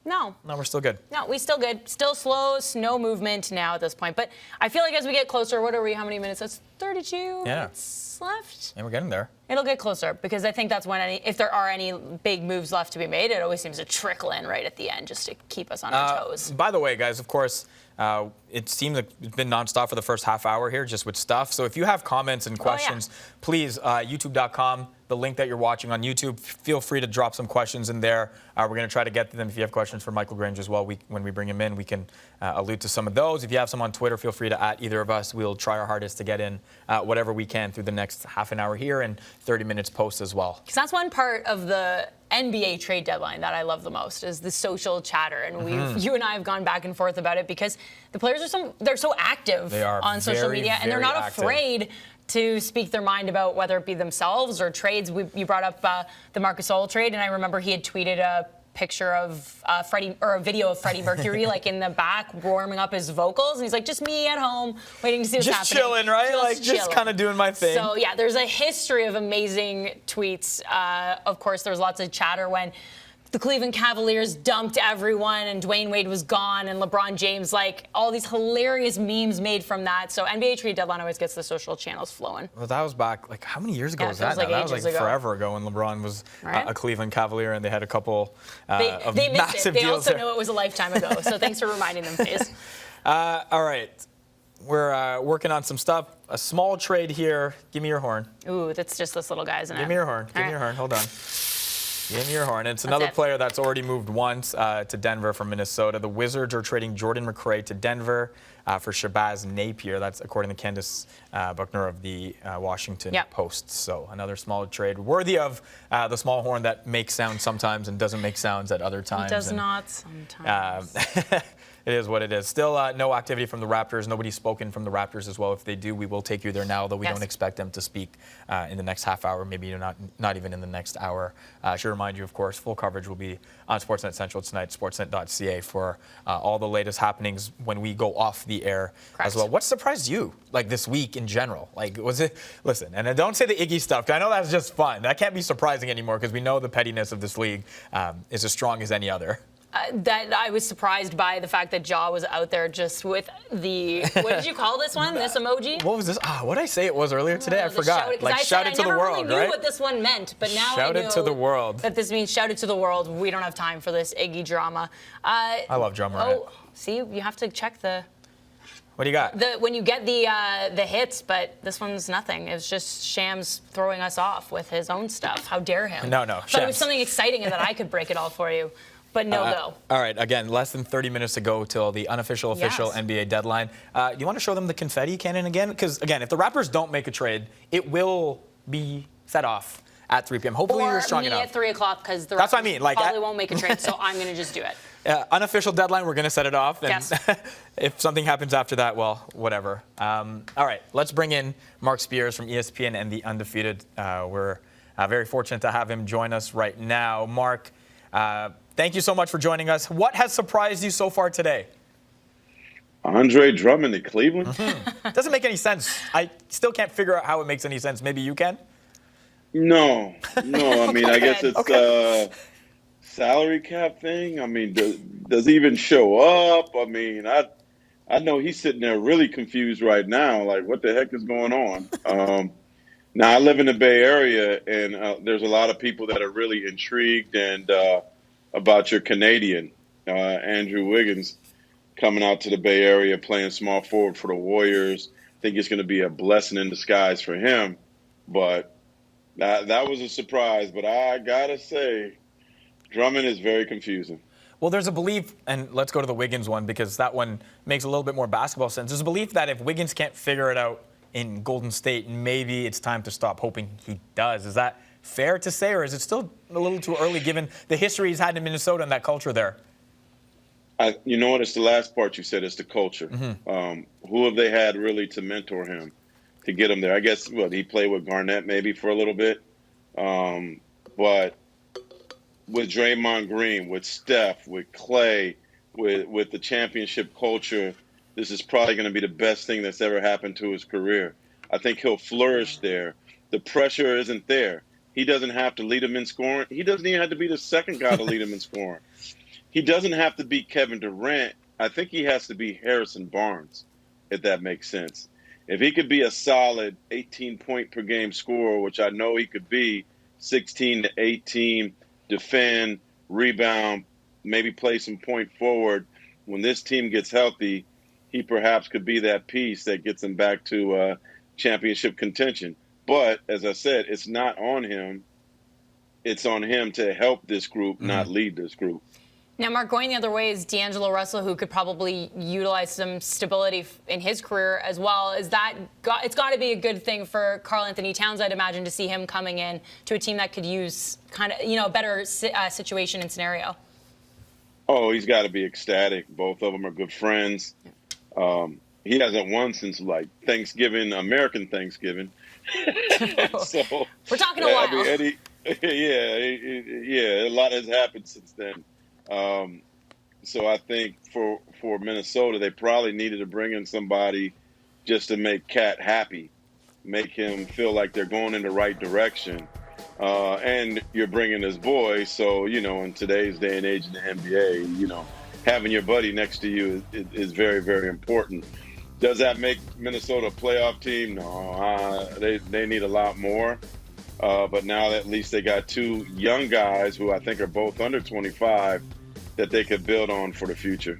No. No, we're still good. No, we still good. Still slow, no movement now at this point. But I feel like as we get closer, what are we? How many minutes? That's 32 minutes left. And we're getting there. It'll get closer because I think that's when if there are any big moves left to be made, it always seems to trickle in right at the end just to keep us on our toes. By the way, guys, of course, it seems like it's been nonstop for the first half hour here just with stuff. So if you have comments and questions, please, youtube.com, the link that you're watching on YouTube, feel free to drop some questions in there. We're going to try to get to them. If you have questions for Michael Grange as well, when we bring him in, we can allude to some of those. If you have some on Twitter, feel free to @ either of us. We'll try our hardest to get in whatever we can through the next half an hour here and 30 minutes post as well. Because that's one part of the NBA trade deadline that I love the most is the social chatter, and you and I have gone back and forth about it because the players are so active on social media, and they're not afraid to speak their mind about whether it be themselves or trades. You brought up the Marc Gasol trade, and I remember he had tweeted a picture of a video of Freddie Mercury like in the back warming up his vocals, and he's like, just me at home waiting to see what's happening. Just chilling, right? Just kind of doing my thing. So yeah, there's a history of amazing tweets. Of course, there was lots of chatter when the Cleveland Cavaliers dumped everyone and Dwayne Wade was gone and LeBron James, like all these hilarious memes made from that. So NBA trade deadline always gets the social channels flowing. Well, that was back, like, how many years ago was that? Like that was like ago. Forever ago when LeBron was a Cleveland Cavalier and they had a couple of they missed massive it. They deals also there. know it was a lifetime ago. So thanks for reminding them, Faze. All right. We're working on some stuff. A small trade here. Give me your horn. Ooh, that's just this little guy, isn't it? Give me your horn. Give me your horn. Hold on. Give me your horn. It's another player that's already moved once to Denver from Minnesota. The Wizards are trading Jordan McRae to Denver for Shabazz Napier. That's according to Candace Buckner of the Washington Post. So another small trade worthy of the small horn that makes sounds sometimes and doesn't make sounds at other times. It does not sometimes. It is what it is. Still no activity from the Raptors. Nobody's spoken from the Raptors as well. If they do, we will take you there now, though we don't expect them to speak in the next half hour, maybe not even in the next hour. I should remind you, of course, full coverage will be on Sportsnet Central tonight, sportsnet.ca, for all the latest happenings when we go off the air as well. What surprised you, like, this week in general? Like, was it, listen, and don't say the Iggy stuff, because I know that's just fun. That can't be surprising anymore, because we know the pettiness of this league is as strong as any other. That I was surprised by the fact that Ja was out there just with the, what did you call this one? This emoji? What was this? What did I say it was earlier today? I forgot. Shout it to the world, right? I never really knew what this one meant, but now shout it to the world. That this means shout it to the world. We don't have time for this Iggy drama. I love drama. Oh, see, you have to check the. What do you got? When you get the hits, but this one's nothing. It was just Shams throwing us off with his own stuff. How dare him? No. But it was something exciting and that I could break it all for you. But no go. All right, again, less than 30 minutes to go till the official NBA deadline. Do you want to show them the confetti cannon again? Because, again, if the Raptors don't make a trade, it will be set off at 3 p.m. Hopefully you're strong enough. Or me at 3 o'clock, because the That's Raptors what I mean. Like, probably won't make a trade, so I'm going to just do it. Unofficial deadline, we're going to set it off. And yes. If something happens after that, well, whatever. All right, let's bring in Marc Spears from ESPN and The Undefeated. We're very fortunate to have him join us right now. Marc, thank you so much for joining us. What has surprised you so far today? Andre Drummond in Cleveland? Doesn't make any sense. I still can't figure out how it makes any sense. Maybe you can? No. I mean, I guess it's salary cap thing. I mean, does he even show up? I mean, I know he's sitting there really confused right now. Like, what the heck is going on? Now, I live in the Bay Area, and there's a lot of people that are really intrigued and about your Canadian, Andrew Wiggins, coming out to the Bay Area, playing small forward for the Warriors. I think it's going to be a blessing in disguise for him. But that was a surprise. But I got to say, Drummond is very confusing. Well, there's a belief, and let's go to the Wiggins one, because that one makes a little bit more basketball sense. There's a belief that if Wiggins can't figure it out in Golden State, maybe it's time to stop hoping he does. Is that fair to say, or is it still a little too early given the history he's had in Minnesota and that culture there? You know what? It's the last part you said. It's the culture. Who have they had really to mentor him to get him there? I guess, he played with Garnett maybe for a little bit. But with Draymond Green, with Steph, with Clay, with the championship culture, this is probably going to be the best thing that's ever happened to his career. I think he'll flourish there. The pressure isn't there. He doesn't have to lead him in scoring. He doesn't even have to be the second guy to lead him in scoring. He doesn't have to be Kevin Durant. I think he has to be Harrison Barnes, if that makes sense. If he could be a solid 18-point-per-game scorer, which I know he could be, 16 to 18, defend, rebound, maybe play some point forward. When this team gets healthy, he perhaps could be that piece that gets him back to championship contention. But, as I said, it's not on him. It's on him to help this group, not lead this group. Now, Marc, going the other way is D'Angelo Russell, who could probably utilize some stability in his career as well. It's got to be a good thing for Karl Anthony Towns, I'd imagine, to see him coming in to a team that could use kind of, a better situation and scenario. Oh, he's got to be ecstatic. Both of them are good friends. He hasn't won since, Thanksgiving, American Thanksgiving. So we're talking a while. I mean, Eddie, a lot has happened since then. So I think for Minnesota, they probably needed to bring in somebody just to make Cat happy, make him feel like they're going in the right direction. And you're bringing his boy, so, in today's day and age in the NBA, having your buddy next to you is very, very important. Does that make Minnesota a playoff team? No, they need a lot more. But now at least they got two young guys who I think are both under 25 that they could build on for the future.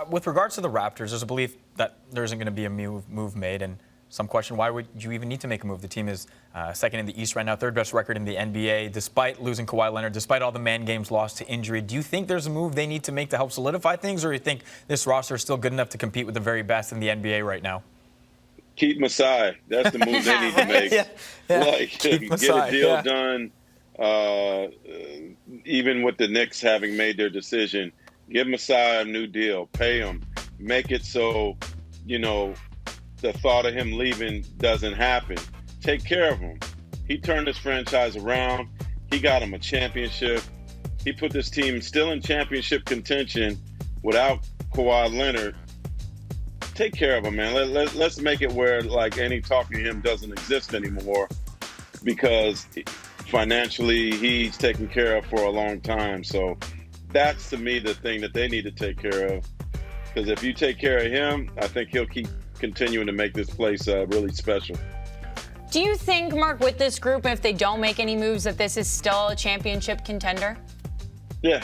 With regards to the Raptors, there's a belief that there isn't going to be a move made, and some question, why would you even need to make a move? The team is second in the East right now, third best record in the NBA, despite losing Kawhi Leonard, despite all the man games lost to injury. Do you think there's a move they need to make to help solidify things, or do you think this roster is still good enough to compete with the very best in the NBA right now? Keep Masai. That's the move they need to make. Get a deal done. Even with the Knicks having made their decision, Give Masai a new deal. Pay him. Make it so, the thought of him leaving doesn't happen. Take care of him. He turned this franchise around. He got him a championship. He put this team still in championship contention without Kawhi Leonard. Take care of him, man. Let's make it where any talk to him doesn't exist anymore, because financially he's taken care of for a long time. So that's, to me, the thing that they need to take care of. Because if you take care of him, I think he'll keep continuing to make this place really special. Do you think, Marc, with this group, if they don't make any moves, that this is still a championship contender? Yeah.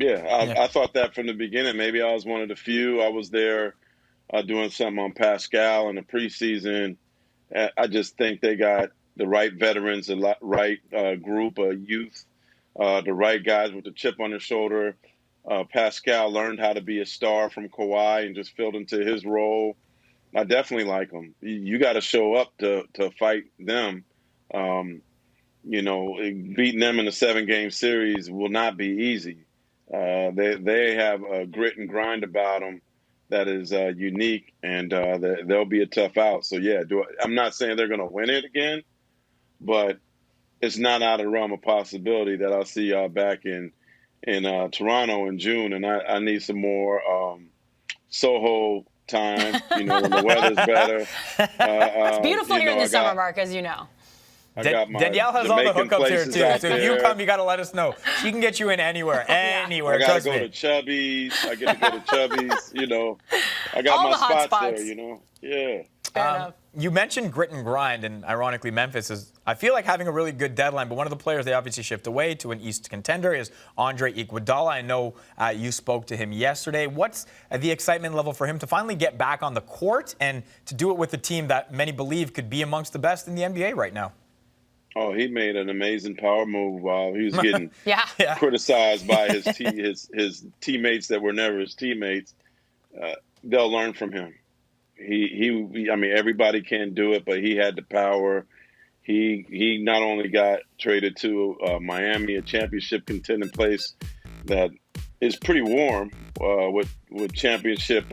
I thought that from the beginning. Maybe I was one of the few. I was there doing something on Pascal in the preseason. I just think they got the right veterans, the right group of youth, the right guys with the chip on their shoulder. Pascal learned how to be a star from Kawhi and just filled into his role. I definitely like him. You got to show up to fight them. Beating them in a 7-game series will not be easy. They have a grit and grind about them that is unique, and they'll be a tough out. So, I'm not saying they're going to win it again, but it's not out of the realm of possibility that I'll see y'all back in Toronto in June, and I need some more Soho time, when the weather's better. It's beautiful here in the summer, Marc, as you know. Danielle has all the hookups here, too. So if you come, you got to let us know. She can get you in anywhere. I got to go to Chubby's. I get to go to Chubby's, I got all my the spots there, Yeah. You mentioned grit and grind, and ironically, Memphis is, I feel like, having a really good deadline, but one of the players they obviously shift away to an East contender is Andre Iguodala. I know you spoke to him yesterday. What's the excitement level for him to finally get back on the court and to do it with a team that many believe could be amongst the best in the NBA right now? Oh, he made an amazing power move while he was getting criticized by his teammates that were never his teammates. They'll learn from him. Everybody can't do it, but he had the power. He not only got traded to Miami, a championship contending place that is pretty warm with championship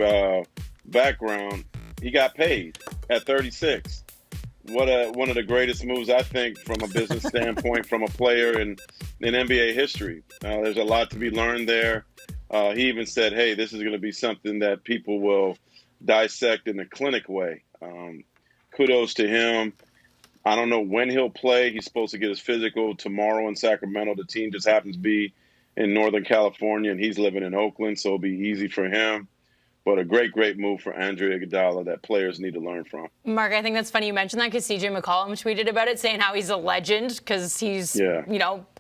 background. He got paid at 36. One of the greatest moves, I think, from a business standpoint, from a player in NBA history. There's a lot to be learned there. He even said, hey, this is going to be something that people will dissect in a clinic way. Kudos to him. I don't know when he'll play. He's supposed to get his physical tomorrow in Sacramento. The team just happens to be in Northern California, and he's living in Oakland, so it'll be easy for him. But a great move for Andre Iguodala that players need to learn from. Marc, I think that's funny you mentioned that because CJ McCollum tweeted about it, saying how he's a legend because he's,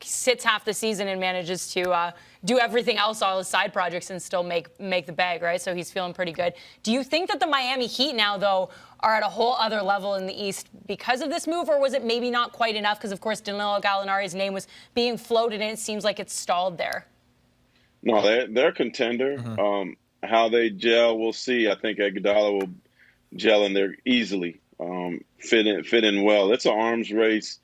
sits half the season and manages to do everything else, all his side projects, and still make the bag, right? So he's feeling pretty good. Do you think that the Miami Heat now, though, are at a whole other level in the East because of this move, or was it maybe not quite enough because, of course, Danilo Gallinari's name was being floated and it seems like it's stalled there? No, they're a contender. Mm-hmm. How they gel, we'll see. I think Iguodala will gel in there easily, fit in well. It's an arms race,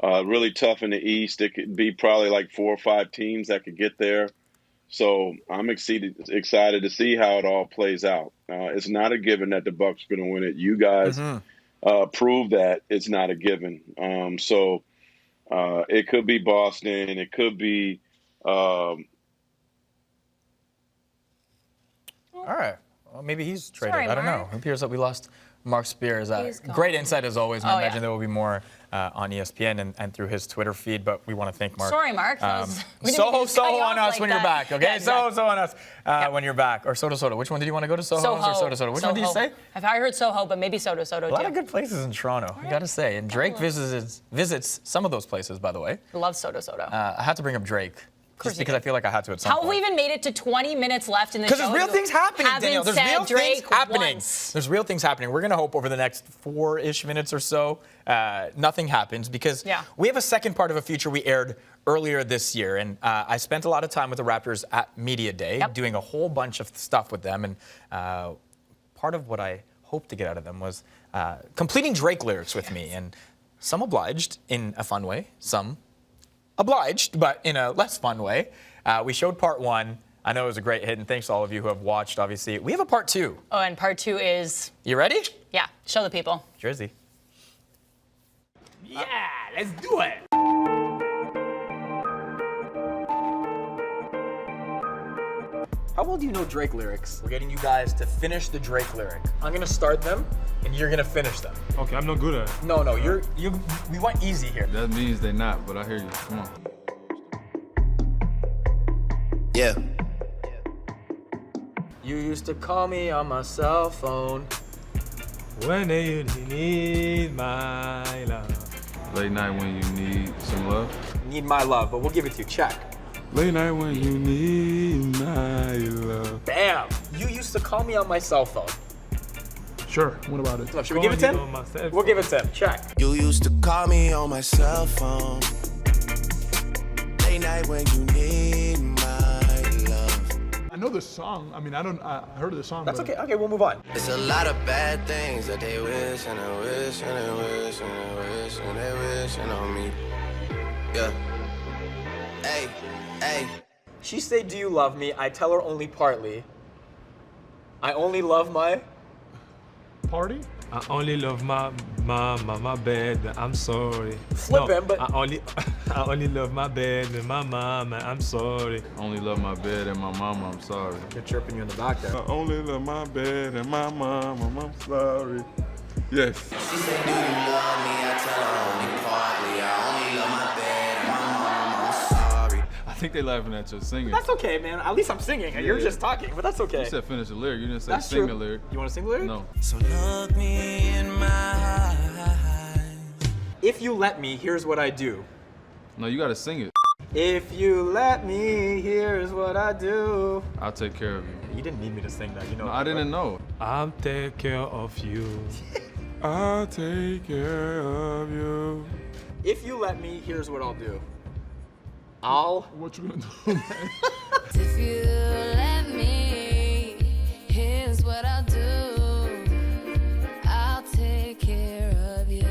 really tough in the East. It could be probably like 4 or 5 teams that could get there. So I'm excited to see how it all plays out. It's not a given that the Bucks are going to win it. You guys prove that it's not a given. So it could be Boston. It could be all right. Well, maybe he's traded. I don't know. It appears that we lost Marc Spears. Great insight as always. And I imagine there will be more on ESPN and through his Twitter feed. But we want to thank Marc. Sorry, Marc. Soho on us when you're back, okay? Yeah, exactly. Soho on us when you're back. Or Soda. Which one did you want to go to? Soho or Soda? Which one did you say? I heard Soho, but maybe Soda too. A lot of good places in Toronto, I got to say. And Drake visits some of those places, by the way. I love Soda. I had to bring up Drake. Just because I feel like I had to at some point. How have we even made it to 20 minutes left in the show? Because there's real things happening, Danielle. There's real things happening. Once. There's real things happening. We're going to hope over the next 4-ish minutes or so, nothing happens because we have a second part of a feature we aired earlier this year. And I spent a lot of time with the Raptors at Media Day, doing a whole bunch of stuff with them. And part of what I hoped to get out of them was completing Drake lyrics with me. And some obliged in a fun way, some obliged, but in a less fun way. We showed part 1. I know it was a great hit, and thanks to all of you who have watched, obviously. We have a part 2. Oh, and part 2 is... You ready? Yeah, show the people. Jersey. Yeah, let's do it. How well do you know Drake lyrics? We're getting you guys to finish the Drake lyric. I'm gonna start them, and you're gonna finish them. Okay, I'm not good at it. No, we want easy here. That means they're not, but I hear you. Come on. Yeah. You used to call me on my cell phone. When you need my love. Late night when you need some love. Need my love, but we'll give it to you. Check. Late night when you need my love. Bam! You used to call me on my cell phone. Sure, what about it? So, should we give it to him? We'll give it to him. Check. You used to call me on my cell phone. Late night when you need my love. I know the song. I mean, I heard of the song. That's okay. Okay, we'll move on. It's a lot of bad things that they wish and they wish and they wish and they wish and they wish on me. Yeah. Hey. Hey. She say, do you love me? I tell her only partly. I only love my... Party? I only love my bed, I'm sorry. Flip him, but... I only love my bed and my mama, I'm sorry. I only love my bed and my mama, I'm sorry. They're chirping you in the back there. I only love my bed and my mama, I'm sorry. Yes. She said, do you love me? I tell her only partly. I only love my bed and my mama, I'm sorry. I think they laughing at your singing. That's okay, man. At least I'm singing. Yeah. You're just talking, but that's okay. You said finish the lyric. You didn't say that's sing true. the lyric. You want to sing the lyric? No. So look me in my eyes. If you let me, here's what I do. No, you got to sing it. If you let me, here's what I do. I'll take care of you. You didn't need me to sing that, you know. No, I didn't know. I'll take care of you. I'll take care of you. If you let me, here's what I'll do. I'll... What you gonna do, man? If you let me, here's what I'll do. I'll take care of you.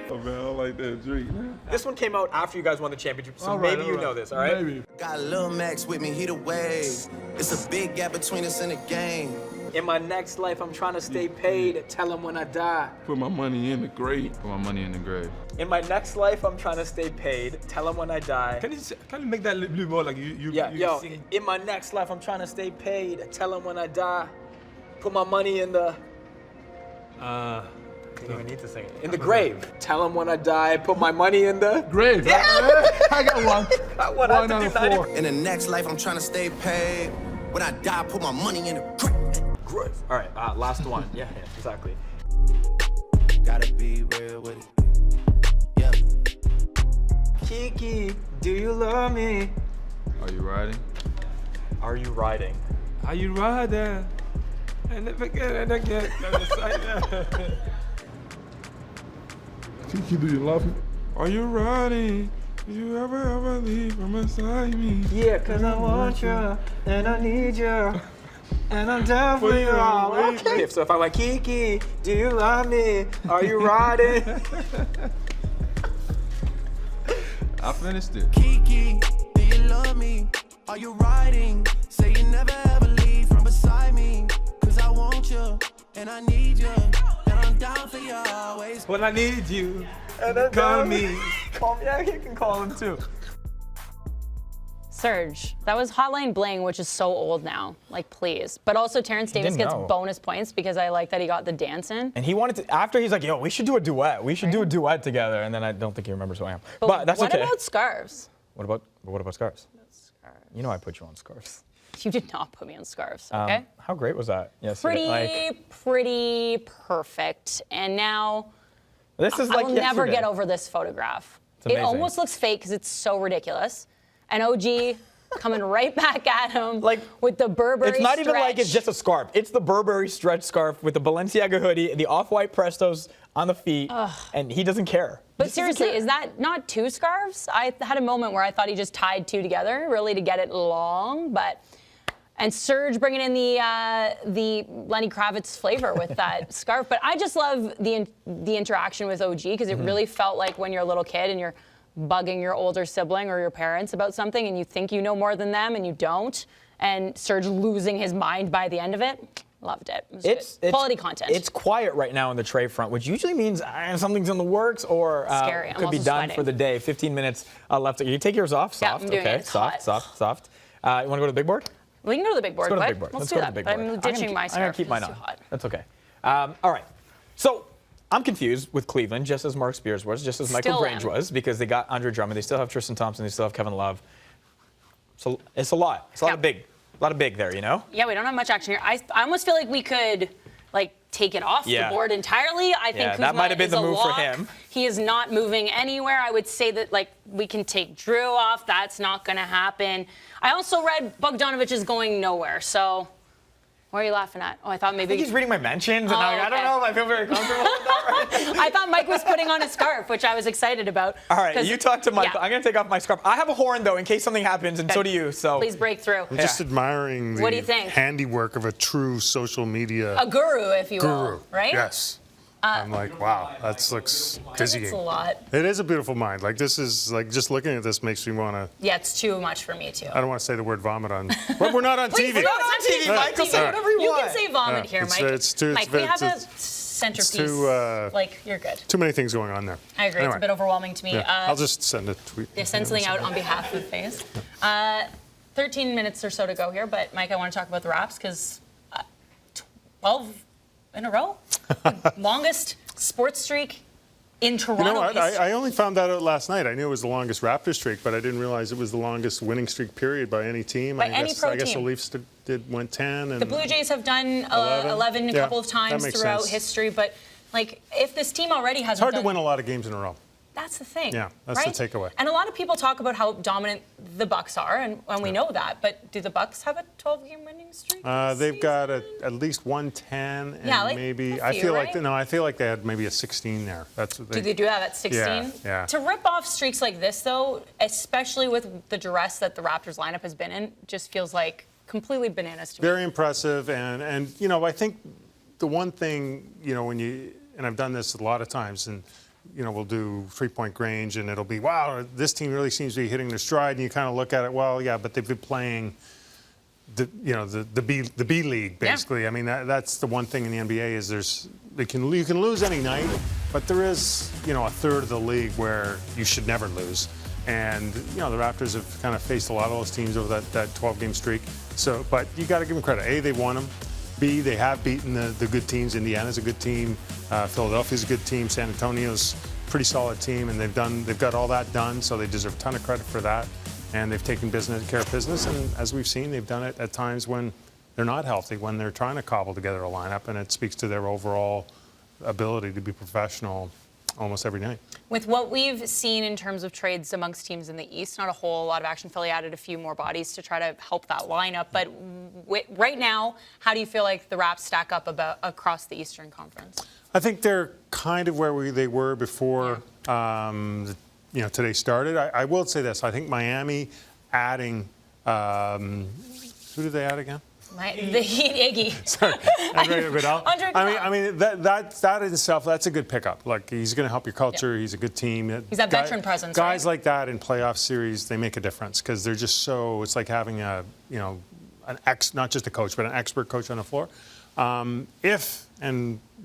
Oh, man, I don't like that drink, man. This one came out after you guys won the championship, so maybe you know this, all right? Maybe. Got Lil Max with me, he the wave. It's a big gap between us in the game. In my next life, I'm trying to stay paid. Tell him when I die. Put my money in the grave. Put my money in the grave. In my next life, I'm trying to stay paid. Tell him when I die. Can you make that a little more like you sing? In my next life, I'm trying to stay paid. Tell him when I die. Put my money in the... You don't even need to sing it. In the grave. Tell him when I die. Put my money in the... Grave. Yeah! I got one. One out of 4. In the next life, I'm trying to stay paid. When I die, put my money in the grave. All right, last one. Yeah, exactly. Gotta be real with it. Yeah. Kiki, do you love me? Are you riding? Are you riding? Are you riding? And never get it again. Kiki, do you love me? Are you riding? Did you ever leave from beside me? Yeah, 'cause I want you, and I need you. And I'm down for you all. Okay. So if I'm like, Kiki, do you love me? Are you riding? I finished it. Kiki, do you love me? Are you riding? Say you never ever leave from beside me. 'Cause I want you, and I need you. And I'm down for you always. When I need you, call me. Call me. Yeah, you can call him too. Surge. That was Hotline Bling, which is so old now. Like, please. But also, Terrence Davis gets bonus points because I like that he got the dance in. And he wanted to, after he's like, yo, we should do a duet. We should do a duet together. And then I don't think he remembers who I am. But that's okay. What about scarves? What about scarves? You know I put you on scarves. You did not put me on scarves, okay? How great was that? Yes. Pretty perfect. And now, this is like I'll never get over this photograph. It almost looks fake because it's so ridiculous. And OG coming right back at him with the Burberry It's not stretch. even like it's just a scarf. It's the Burberry stretch scarf with the Balenciaga hoodie, the off-white Prestos on the feet, and he doesn't care. But seriously, is that not 2 scarves? I had a moment where I thought he just tied 2 together, really to get it long, and Serge bringing in the Lenny Kravitz flavor with that scarf. But I just love the interaction with OG because it really felt like when you're a little kid and you're bugging your older sibling or your parents about something and you think you know more than them and you don't, and Serge losing his mind by the end of it. Loved it. It was good. Quality content. It's quiet right now on the trade front, which usually means something's in the works or Scary. could be done sweating. for the day. 15 minutes left. You take yours off. Yeah, Soft. I'm doing Okay. it. It's Soft. hot. You want to go to the big board? We can go to the big board. Let's go to the big board. Let's go do to that. the big But board. I'm ditching my scarf. I'm gonna keep mine It's on. too hot. That's okay. All right. So I'm confused with Cleveland, just as Marc Spears was, just as Michael Grange was, because they got Andre Drummond. They still have Tristan Thompson. They still have Kevin Love. So it's a lot. It's a lot of big. A lot of big there, you know? Yeah, we don't have much action here. I almost feel like we could take it off the board entirely. I think Kuzma that might have been is the a move lock. for him. He is not moving anywhere. I would say that we can take Drew off. That's not going to happen. I also read Bogdanovic is going nowhere. So what are you laughing at? Oh, I thought maybe he's reading my mentions, and I don't know if I feel very comfortable with that. Right? I thought Mike was putting on a scarf, which I was excited about. All right, you talk to Mike. I'm going to take off my scarf. I have a horn, though, in case something happens, and so do you. So please break through. I'm just admiring What do you the think? handiwork of a true social media A guru, if you will, right? Yes. I'm like, wow, that looks dizzying. It's a lot. It is a beautiful mind. This is just looking at this makes me want to. Yeah, it's too much for me too. I don't want to say the word vomit on. But we're not on TV. We're not on TV, Michael. Say whatever you want. You can say vomit here, Mike. Mike, we have a centerpiece. You're good. Too many things going on there. I agree. It's a bit overwhelming to me. Yeah, I'll just send a tweet. Yeah, send something out on behalf of FaZe. 13 minutes or so to go here, but Mike, I want to talk about the Raps because 12 in a row, longest sports streak in Toronto history. I only found that out last night. I knew it was the longest Raptor streak, but I didn't realize it was the longest winning streak period by any team. By any pro I guess the team. Leafs went 10. And the Blue Jays have done 11 a couple of times throughout history, but if this team already hasn't It's hard to win a lot of games in a row. That's the thing. Yeah, that's right? the takeaway. And a lot of people talk about how dominant the Bucks are, and we know that. But do the Bucks have a 12-game winning streak? They've got at least 110, and maybe I feel like they had maybe a 16 there. That's what they. Do they do that at 16? Yeah. To rip off streaks like this, though, especially with the duress that the Raptors lineup has been in, just feels like completely bananas to me. Very impressive, and I think the one thing and I've done this a lot of times, and we'll do 3-point Grange, and it'll be, wow, this team really seems to be hitting their stride, and you kind of look at it, well, yeah, but they've been playing the B league basically. Yeah. I mean, that's the one thing in the NBA is you can lose any night, but there is a third of the league where you should never lose, and the Raptors have kind of faced a lot of those teams over that 12-game streak. So, but you got to give them credit. A, they won them. B, they have beaten the good teams. Indiana's a good team. Philadelphia's a good team. San Antonio's a pretty solid team, and they've got all that done, so they deserve a ton of credit for that. And they've taken care of business, and as we've seen, they've done it at times when they're not healthy, when they're trying to cobble together a lineup, and it speaks to their overall ability to be professional almost every night. With what we've seen in terms of trades amongst teams in the East, not a whole lot of action. Philly added a few more bodies to try to help that lineup. But right now, how do you feel like the Raps stack up across the Eastern Conference? I think they're kind of where they were before today started. I will say this. I think Miami adding who did they add again? The Iggy. Sorry, Andre Iguodala. I mean that in itself, that's a good pickup. He's going to help your culture. He's a good team. He's that veteran presence. Guys like that in playoff series, they make a difference because they're just so. It's like having an not just a coach, but an expert coach on the floor. And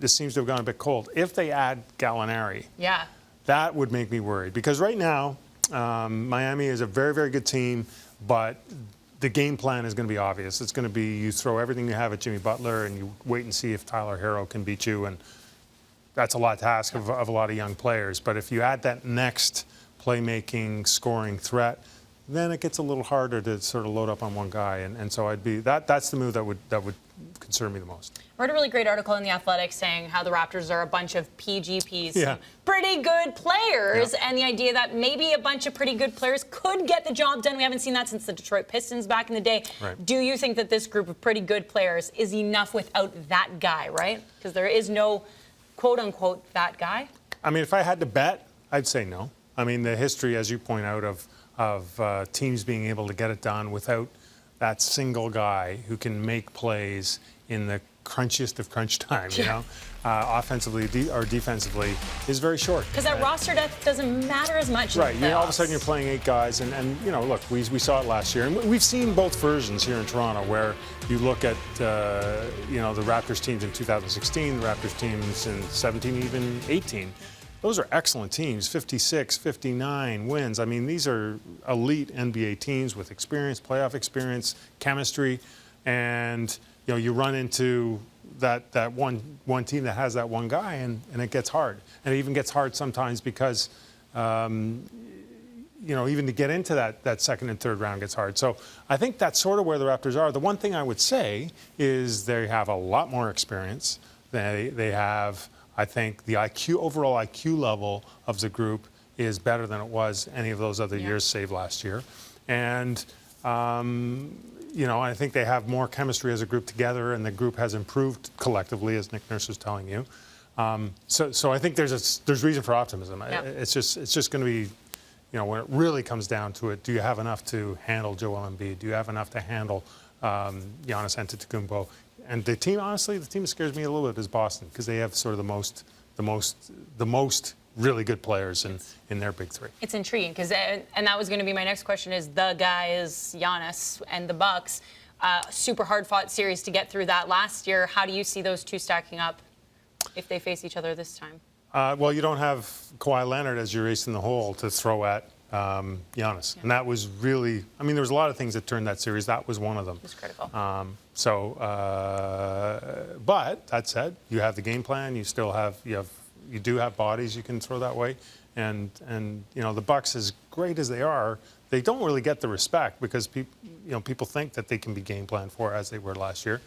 this seems to have gone a bit cold. If they add Gallinari, that would make me worried because right now Miami is a very, very good team, but the game plan is going to be obvious. It's going to be you throw everything you have at Jimmy Butler and you wait and see if Tyler Hero can beat you. And that's a lot to ask of a lot of young players. But if you add that next playmaking, scoring threat, then it gets a little harder to sort of load up on one guy. And so that's the move that would concern me the most. I read a really great article in The Athletic saying how the Raptors are a bunch of PGPs, pretty good players, and the idea that maybe a bunch of pretty good players could get the job done. We haven't seen that since the Detroit Pistons back in the day. Right. Do you think that this group of pretty good players is enough without that guy, right? Because there is no quote-unquote that guy. I mean, if I had to bet, I'd say no. I mean, the history, as you point out, of teams being able to get it done without that single guy who can make plays in the crunchiest of crunch time, you know, offensively or defensively, is very short. Because that roster depth doesn't matter as much. Right. In the all of a sudden you're playing 8 guys, and you know, look, we saw it last year, and we've seen both versions here in Toronto, where you look at you know, the Raptors teams in 2016, the Raptors teams in 17, even 18. Those are excellent teams, 56, 59 wins. I mean, these are elite NBA teams with experience, playoff experience, chemistry, and you know, you run into that one team that has that one guy, and it gets hard. And it even gets hard sometimes because you know, even to get into that second and third round gets hard. So I think that's sort of where the Raptors are. The one thing I would say is they have a lot more experience. They have, I think, the overall IQ level of the group is better than it was any of those other years, save last year. And you know, I think they have more chemistry as a group together, and the group has improved collectively, as Nick Nurse was telling you. So I think there's reason for optimism. Yeah. It's just going to be, you know, when it really comes down to it, do you have enough to handle Joel Embiid? Do you have enough to handle Giannis Antetokounmpo? And the team, honestly, the team that scares me a little bit is Boston, because they have sort of the most really good players in their big three. It's intriguing because, and that was going to be my next question, is the guy is Giannis and the Bucks. Super hard-fought series to get through that last year. How do you see those two stacking up if they face each other this time? Well, you don't have Kawhi Leonard as your ace in the hole to throw at Giannis. Yeah. And that was really, I mean, there was a lot of things that turned that series. That was one of them. It's critical. But that said, you have the game plan. You still have, you do have bodies you can throw that way. And you know, the Bucks, as great as they are, they don't really get the respect because people think that they can be game planned for as they were last year.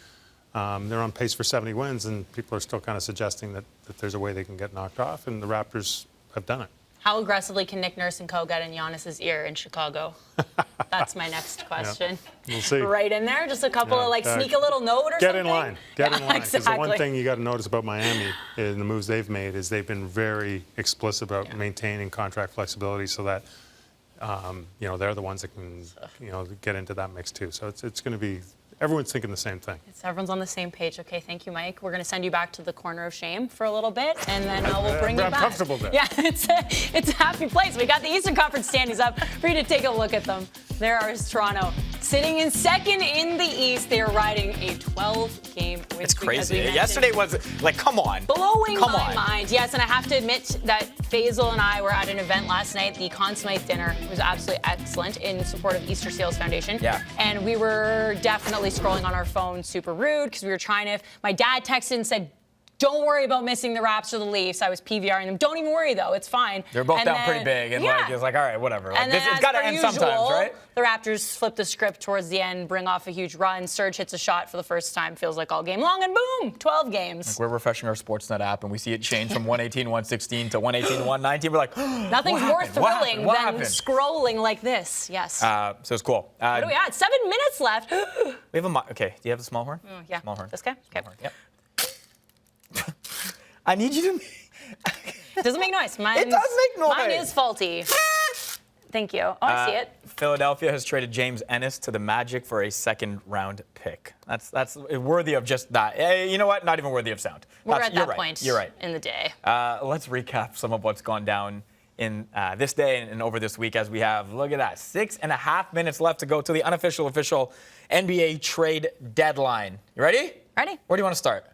They're on pace for 70 wins, and people are still kind of suggesting that there's a way they can get knocked off, and the Raptors have done it. How aggressively can Nick Nurse and co get in Giannis's ear in Chicago? That's my next question. Yeah. We'll see. Right in there, just a couple of sneak a little note or something. Get in line. Get in line. Because exactly. the one thing you got to notice about Miami in the moves they've made is they've been very explicit about maintaining contract flexibility, so that you know, they're the ones that can get into that mix too. So it's going to be. Everyone's thinking the same thing. Everyone's on the same page. Okay, thank you, Mike. We're going to send you back to the corner of shame for a little bit, and then we'll bring you back. I'm comfortable there. Yeah, it's a happy place. We got the Eastern Conference standings up for you to take a look at them. There is Toronto sitting in second in the East. They are riding a 12-game win streak. It's crazy. Yesterday was like, come on. Blowing my mind. Yes, and I have to admit that Faizal and I were at an event last night, the Conn Smythe dinner. It was absolutely excellent in support of Easter Seals Foundation. Yeah. And we were definitely scrolling on our phone, super rude, because we were trying to. My dad texted and said, don't worry about missing the Raps or the Leafs. I was PVRing them. Don't even worry, though. It's fine. They're both down pretty big. And it's like, all right, whatever. Like, it's got to end sometimes, right? The Raptors flip the script towards the end, bring off a huge run. Serge hits a shot for the first time, feels like all game long, and boom, 12 games. Like, we're refreshing our Sportsnet app, and we see it change from 118, 116 to 118, 119. We're like, nothing's more thrilling than scrolling like this. Yes. So it's cool. What do we at? 7 minutes left. We have okay. Do you have the small horn? Yeah. Small horn. This guy? Okay. Yep. I need you to. It doesn't make noise. It does make noise. Mine is faulty. Thank you. Oh, I see it. Philadelphia has traded James Ennis to the Magic for a second-round pick. That's worthy of just that. You know what? Not even worthy of sound. We're at that point You're right. in the day. Let's recap some of what's gone down in this day and over this week as we have, look at that, 6.5 minutes left to go to the unofficial, official NBA trade deadline. You ready? Ready. Where do you want to start?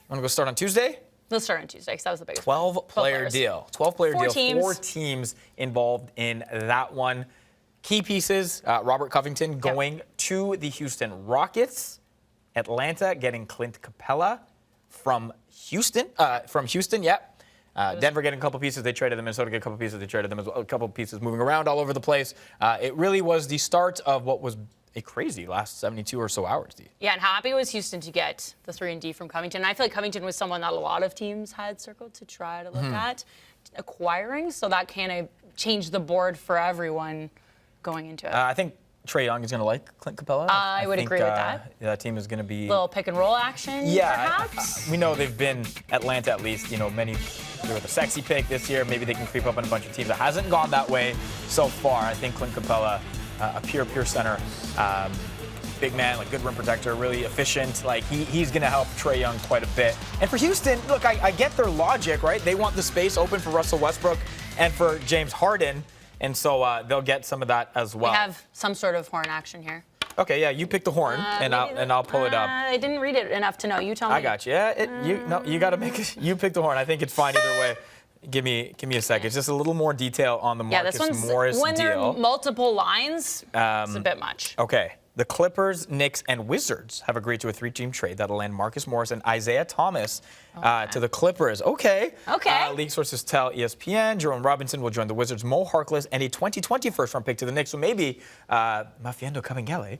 Want to go start on Tuesday? Let's start on Tuesday because that was the biggest 12-player deal. 12-player deal. Teams. 4 teams involved in that one. Key pieces, Robert Covington going to the Houston Rockets. Atlanta getting Clint Capella from Houston. Denver getting a couple pieces. They traded them. Minnesota getting a couple pieces. They traded them as well. A couple pieces moving around all over the place. It really was the start of what was a crazy last 72 or so hours, D. Yeah, and how happy was Houston to get the 3-and-D from Covington? And I feel like Covington was someone that a lot of teams had circled to try to look at acquiring, so that kind of changed the board for everyone going into it. I think Trae Young is going to like Clint Capella. I would agree with that. That team is going to be... Little pick-and-roll action, perhaps? We know they've been, Atlanta at least, they were the sexy pick this year. Maybe they can creep up on a bunch of teams. It hasn't gone that way so far. I think Clint Capella, a pure center, big man, like good rim protector, really efficient. Like he's going to help Trae Young quite a bit. And for Houston, look, I get their logic, right? They want the space open for Russell Westbrook and for James Harden, and so they'll get some of that as well. We have some sort of horn action here. Okay, yeah, you pick the horn, and I'll pull it up. I didn't read it enough to know. You tell me. I got you. Yeah, you got to make it. You pick the horn. I think it's fine either way. Give me a second. It's just a little more detail on the Marcus Morris when deal. there are multiple lines, it's a bit much. Okay. The Clippers, Knicks, and Wizards have agreed to a 3-team trade that'll land Marcus Morris and Isaiah Thomas to the Clippers. Okay. League sources tell ESPN Jerome Robinson will join the Wizards, Mo Harkless, and a 2020 first-round pick to the Knicks. So maybe Mafiendo Kabengele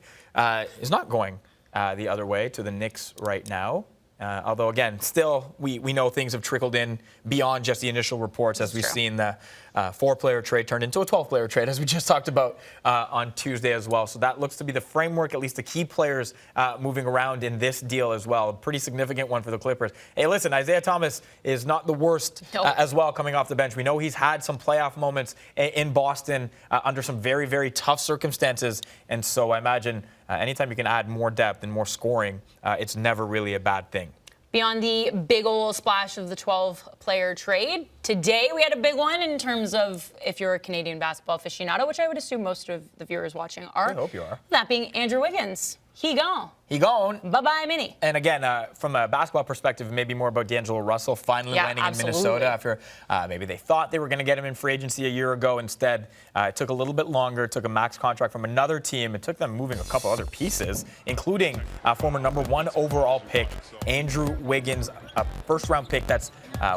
is not going the other way to the Knicks right now. Although, again, still, we know things have trickled in beyond just the initial reports as we've seen the 4-player trade turned into a 12-player trade, as we just talked about on Tuesday as well. So that looks to be the framework, at least the key players moving around in this deal as well. A pretty significant one for the Clippers. Hey, listen, Isaiah Thomas is not the worst as well coming off the bench. We know he's had some playoff moments in Boston under some very, very tough circumstances. And so I imagine anytime you can add more depth and more scoring, it's never really a bad thing. Beyond the big old splash of the 12-player trade, today we had a big one in terms of if you're a Canadian basketball aficionado, which I would assume most of the viewers watching are. I hope you are. That being Andrew Wiggins. He gone. He gone. Bye-bye, Minnie. And again, from a basketball perspective, maybe more about D'Angelo Russell finally landing in Minnesota after maybe they thought they were going to get him in free agency a year ago. Instead, it took a little bit longer. It took a max contract from another team. It took them moving a couple other pieces, including former #1 overall pick Andrew Wiggins, a first-round pick that's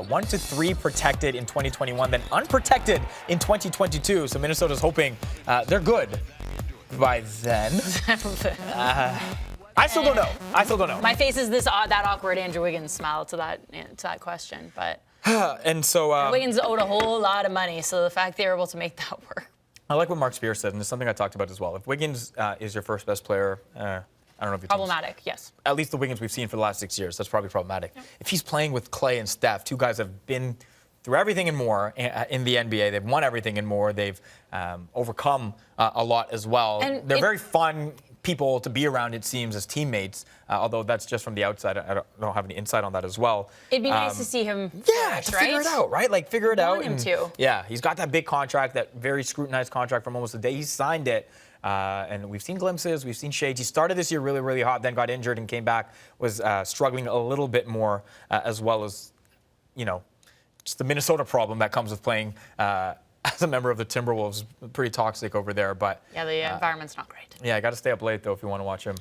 1 to 3 protected in 2021, then unprotected in 2022. So Minnesota's hoping they're good by then. I still don't know. My face is that awkward Andrew Wiggins smile to that question, but and so Wiggins owed a whole lot of money, so the fact they were able to make that work. I like what Marc Spears said, and it's something I talked about as well. If Wiggins is your first best player, I don't know if it's problematic. Yes. At least the Wiggins we've seen for the last 6 years, that's probably problematic. Yeah. If he's playing with Clay and Steph, two guys have been through everything and more in the NBA. They've won everything and more. They've overcome a lot as well. And they're very fun people to be around, it seems, as teammates, although that's just from the outside. I don't have any insight on that as well. It'd be nice to see him figure it out, right? Like, figure it out. Him to. Yeah, he's got that big contract, that very scrutinized contract from almost the day he signed it. And we've seen glimpses, we've seen shades. He started this year really, really hot, then got injured and came back, was struggling a little bit more, as well as, just the Minnesota problem that comes with playing as a member of the Timberwolves. Pretty toxic over there, but yeah, the environment's not great. Yeah, I got to stay up late though if you want to watch him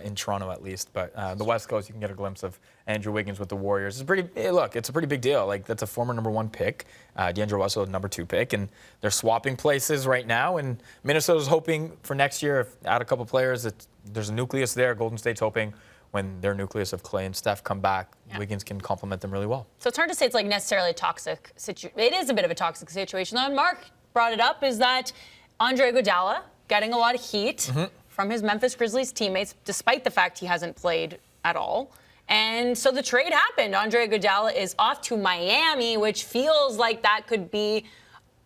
in Toronto at least. But the West Coast, you can get a glimpse of Andrew Wiggins with the Warriors. It's a pretty big deal. Like, that's a former #1 pick, D'Angelo Russell, #2 pick, and they're swapping places right now. And Minnesota's hoping for next year, if add a couple players, there's a nucleus there. Golden State's hoping when their nucleus of Clay and Steph come back, Wiggins can complement them really well. So it's hard to say it's like necessarily a toxic situation. It is a bit of a toxic situation. And Marc brought it up, is that Andre Iguodala getting a lot of heat from his Memphis Grizzlies teammates, despite the fact he hasn't played at all. And so the trade happened. Andre Iguodala is off to Miami, which feels like that could be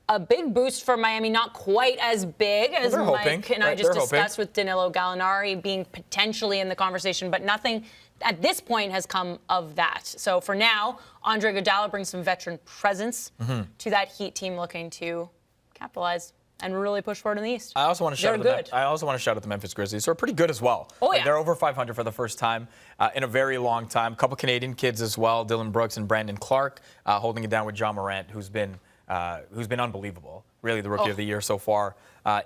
a big boost for Miami, not quite as big as Mike and I just discussed with Danilo Gallinari being potentially in the conversation, but nothing at this point has come of that. So for now, Andre Iguodala brings some veteran presence to that Heat team looking to capitalize and really push forward in the East. I also want to shout out the Memphis Grizzlies, who are pretty good as well. Oh, yeah. They're over 500 for the first time in a very long time. A couple Canadian kids as well, Dylan Brooks and Brandon Clark, holding it down with John Morant, who's been unbelievable, really the rookie of the year so far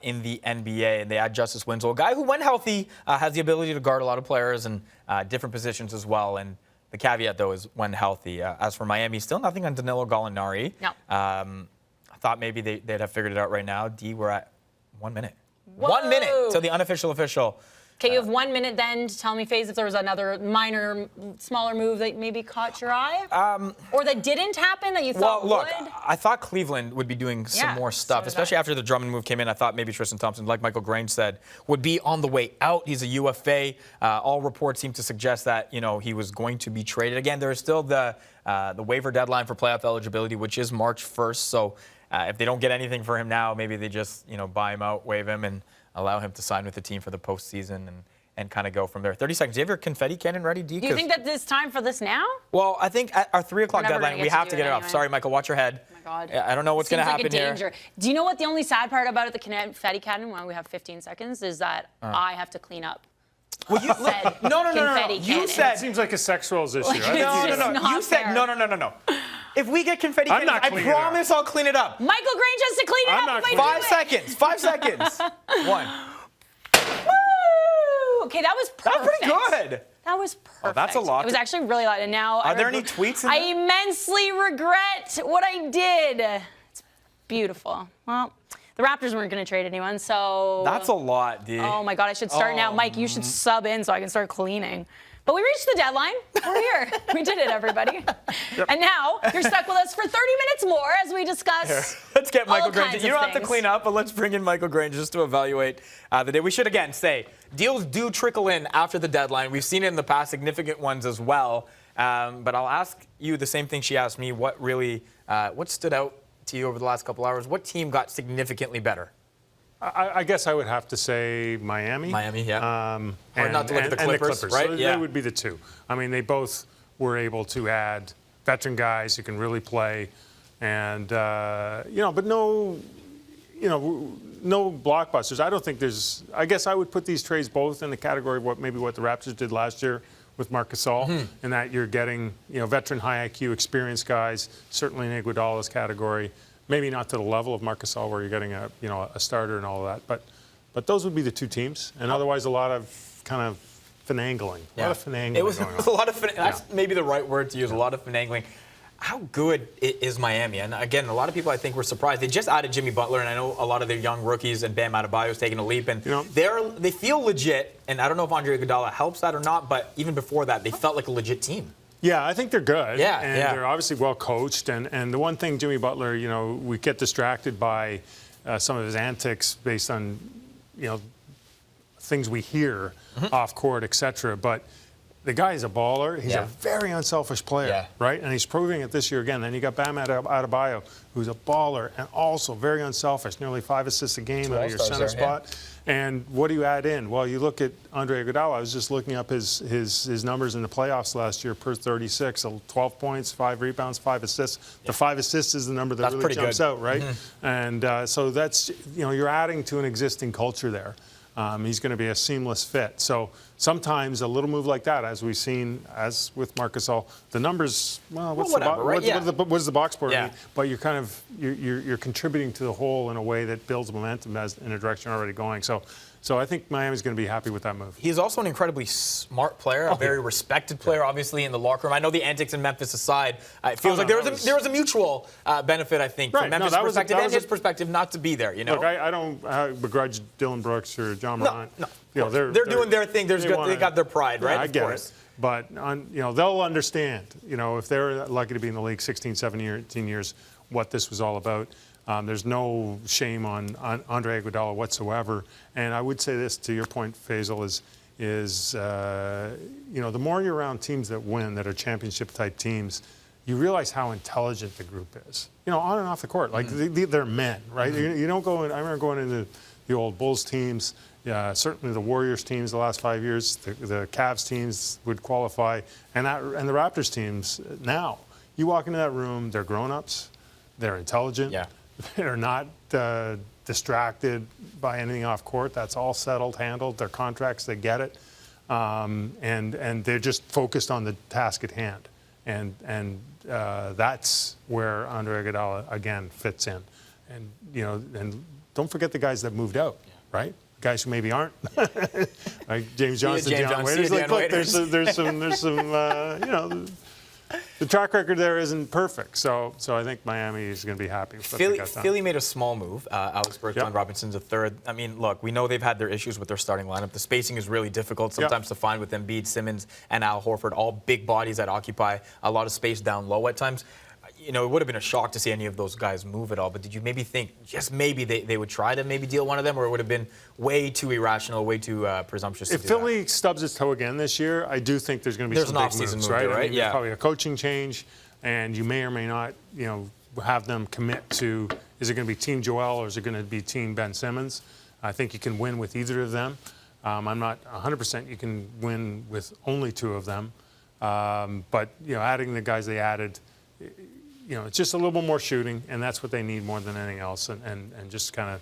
in the NBA. And they add Justice Winslow, a guy who, when healthy, has the ability to guard a lot of players and different positions as well. And the caveat, though, is when healthy. As for Miami, still nothing on Danilo Gallinari. No. I thought maybe they'd have figured it out right now. We're at 1 minute. Whoa. 1 minute till the unofficial official. Okay, you have 1 minute then to tell me, Faze, if there was another minor, smaller move that maybe caught your eye? Or that didn't happen that you thought would? I thought Cleveland would be doing some more stuff, especially after the Drummond move came in. I thought maybe Tristan Thompson, like Michael Grange said, would be on the way out. He's a UFA. All reports seem to suggest that, he was going to be traded. Again, there is still the waiver deadline for playoff eligibility, which is March 1st. So if they don't get anything for him now, maybe they just, buy him out, waive him, and allow him to sign with the team for the postseason and kind of go from there. 30 seconds. Do you have your confetti cannon ready, D? Do you think that it's time for this now? Well, I think at our 3 o'clock deadline, we have to get it off. Anyway. Sorry, Michael, watch your head. Oh, my God. I don't know what's going to happen here. Do you know what the only sad part about it, the confetti cannon, when we have 15 seconds, is that I have to clean up. Well, you said no. You said it seems like a sexuals issue. No. You said no. If we get confetti cannons, I promise I'll clean it up. Michael Grange has to clean it up. 5 seconds. 5 seconds. 1. Woo! Okay, that was perfect. That's pretty good. That was perfect. Oh, that's a lot. It was actually really loud. And now Are there any tweets in I there? immensely regret what I did. It's beautiful. Well, the Raptors weren't going to trade anyone, so... That's a lot, D. Oh, my God, I should start now. Mike, you should sub in so I can start cleaning. But we reached the deadline. We're here. We did it, everybody. Yep. And now you're stuck with us for 30 minutes more as we discuss. Here, let's get Michael Grange. Grange. You don't have to clean up, but let's bring in Michael Grange just to evaluate the day. We should, again, say deals do trickle in after the deadline. We've seen it in the past, significant ones as well. But I'll ask you the same thing she asked me. What really, what stood out to you over the last couple hours? What team got significantly better? I guess I would have to say Miami. Miami, yeah. Hard not to look at the Clippers, right? So they would be the two. I mean, they both were able to add veteran guys who can really play, and but no blockbusters. I don't think there's. I guess I would put these trades both in the category of what the Raptors did last year with Marc Gasol, and that you're getting veteran, high IQ, experienced guys. Certainly in Iguodala's category. Maybe not to the level of Marc Gasol where you're getting a starter and all of that, but those would be the two teams, and otherwise a lot of kind of finagling. A lot of finagling. It was a lot of finagling. That's maybe the right word to use. A lot of finagling. How good is Miami? And again, a lot of people I think were surprised. They just added Jimmy Butler, and I know a lot of their young rookies and Bam Adebayo is taking a leap, and they feel legit. And I don't know if Andre Iguodala helps that or not, but even before that, they felt like a legit team. Yeah, I think they're good. Yeah, and they're obviously well coached. And the one thing, Jimmy Butler, we get distracted by some of his antics based on, things we hear off court, etc. But the guy is a baller. He's a very unselfish player, right? And he's proving it this year again. Then you got Bam Adebayo, who's a baller and also very unselfish. Nearly 5 assists a game out of your center spot. And what do you add in? Well, you look at Andre Iguodala. I was just looking up his numbers in the playoffs last year per 36. 12 points, 5 rebounds, 5 assists. The 5 assists is the number that really jumps out, right? And so that's, you're adding to an existing culture there. He's going to be a seamless fit. So sometimes a little move like that, as we've seen, as with Marc Gasol, the numbers. Well, what does the box score mean? But you're kind of you're contributing to the whole in a way that builds momentum in a direction already going. So I think Miami's going to be happy with that move. He's also an incredibly smart player, a very respected player, obviously, in the locker room. I know the antics in Memphis aside, it feels like there was a mutual benefit, I think, from Memphis' perspective and his perspective not to be there. Look, I don't begrudge Dylan Brooks or John Morant. No. They're doing their thing. They got their pride, right? I get it. But they'll understand. If they're lucky to be in the league 16, 17, 18 years, what this was all about. There's no shame on Andre Iguodala whatsoever. And I would say this to your point, Faizal, is the more you're around teams that win, that are championship-type teams, you realize how intelligent the group is. On and off the court. Like, they're men, right? You don't go in. I remember going into the old Bulls teams, certainly the Warriors teams the last 5 years, the Cavs teams would qualify, and the Raptors teams now. You walk into that room, they're grown-ups, they're intelligent. Yeah. They're not distracted by anything off court. That's all settled, handled. Their contracts, they get it, and they're just focused on the task at hand. And that's where Andre Iguodala again fits in. And and don't forget the guys that moved out, right? Guys who maybe aren't, like James Johnson, Dion Waiters. Look, there's some. The track record there isn't perfect, so I think Miami is going to be happy with what they got done. Philly made a small move. Alex Burke, John Robinson's a third. I mean, look, we know they've had their issues with their starting lineup. The spacing is really difficult sometimes to find with Embiid, Simmons, and Al Horford, all big bodies that occupy a lot of space down low at times. It would have been a shock to see any of those guys move at all, but did you maybe think just maybe they would try to maybe deal one of them, or it would have been way too irrational, way too presumptuous to do Philly that? Stubs its toe again this year, I do think there's going to be some big moves, right? I mean, there's probably a coaching change, and you may or may not, have them commit to, is it going to be Team Joel or is it going to be Team Ben Simmons? I think you can win with either of them. I'm not 100% you can win with only 2 of them. But, adding the guys they added, it's just a little bit more shooting, and that's what they need more than anything else. And just kind of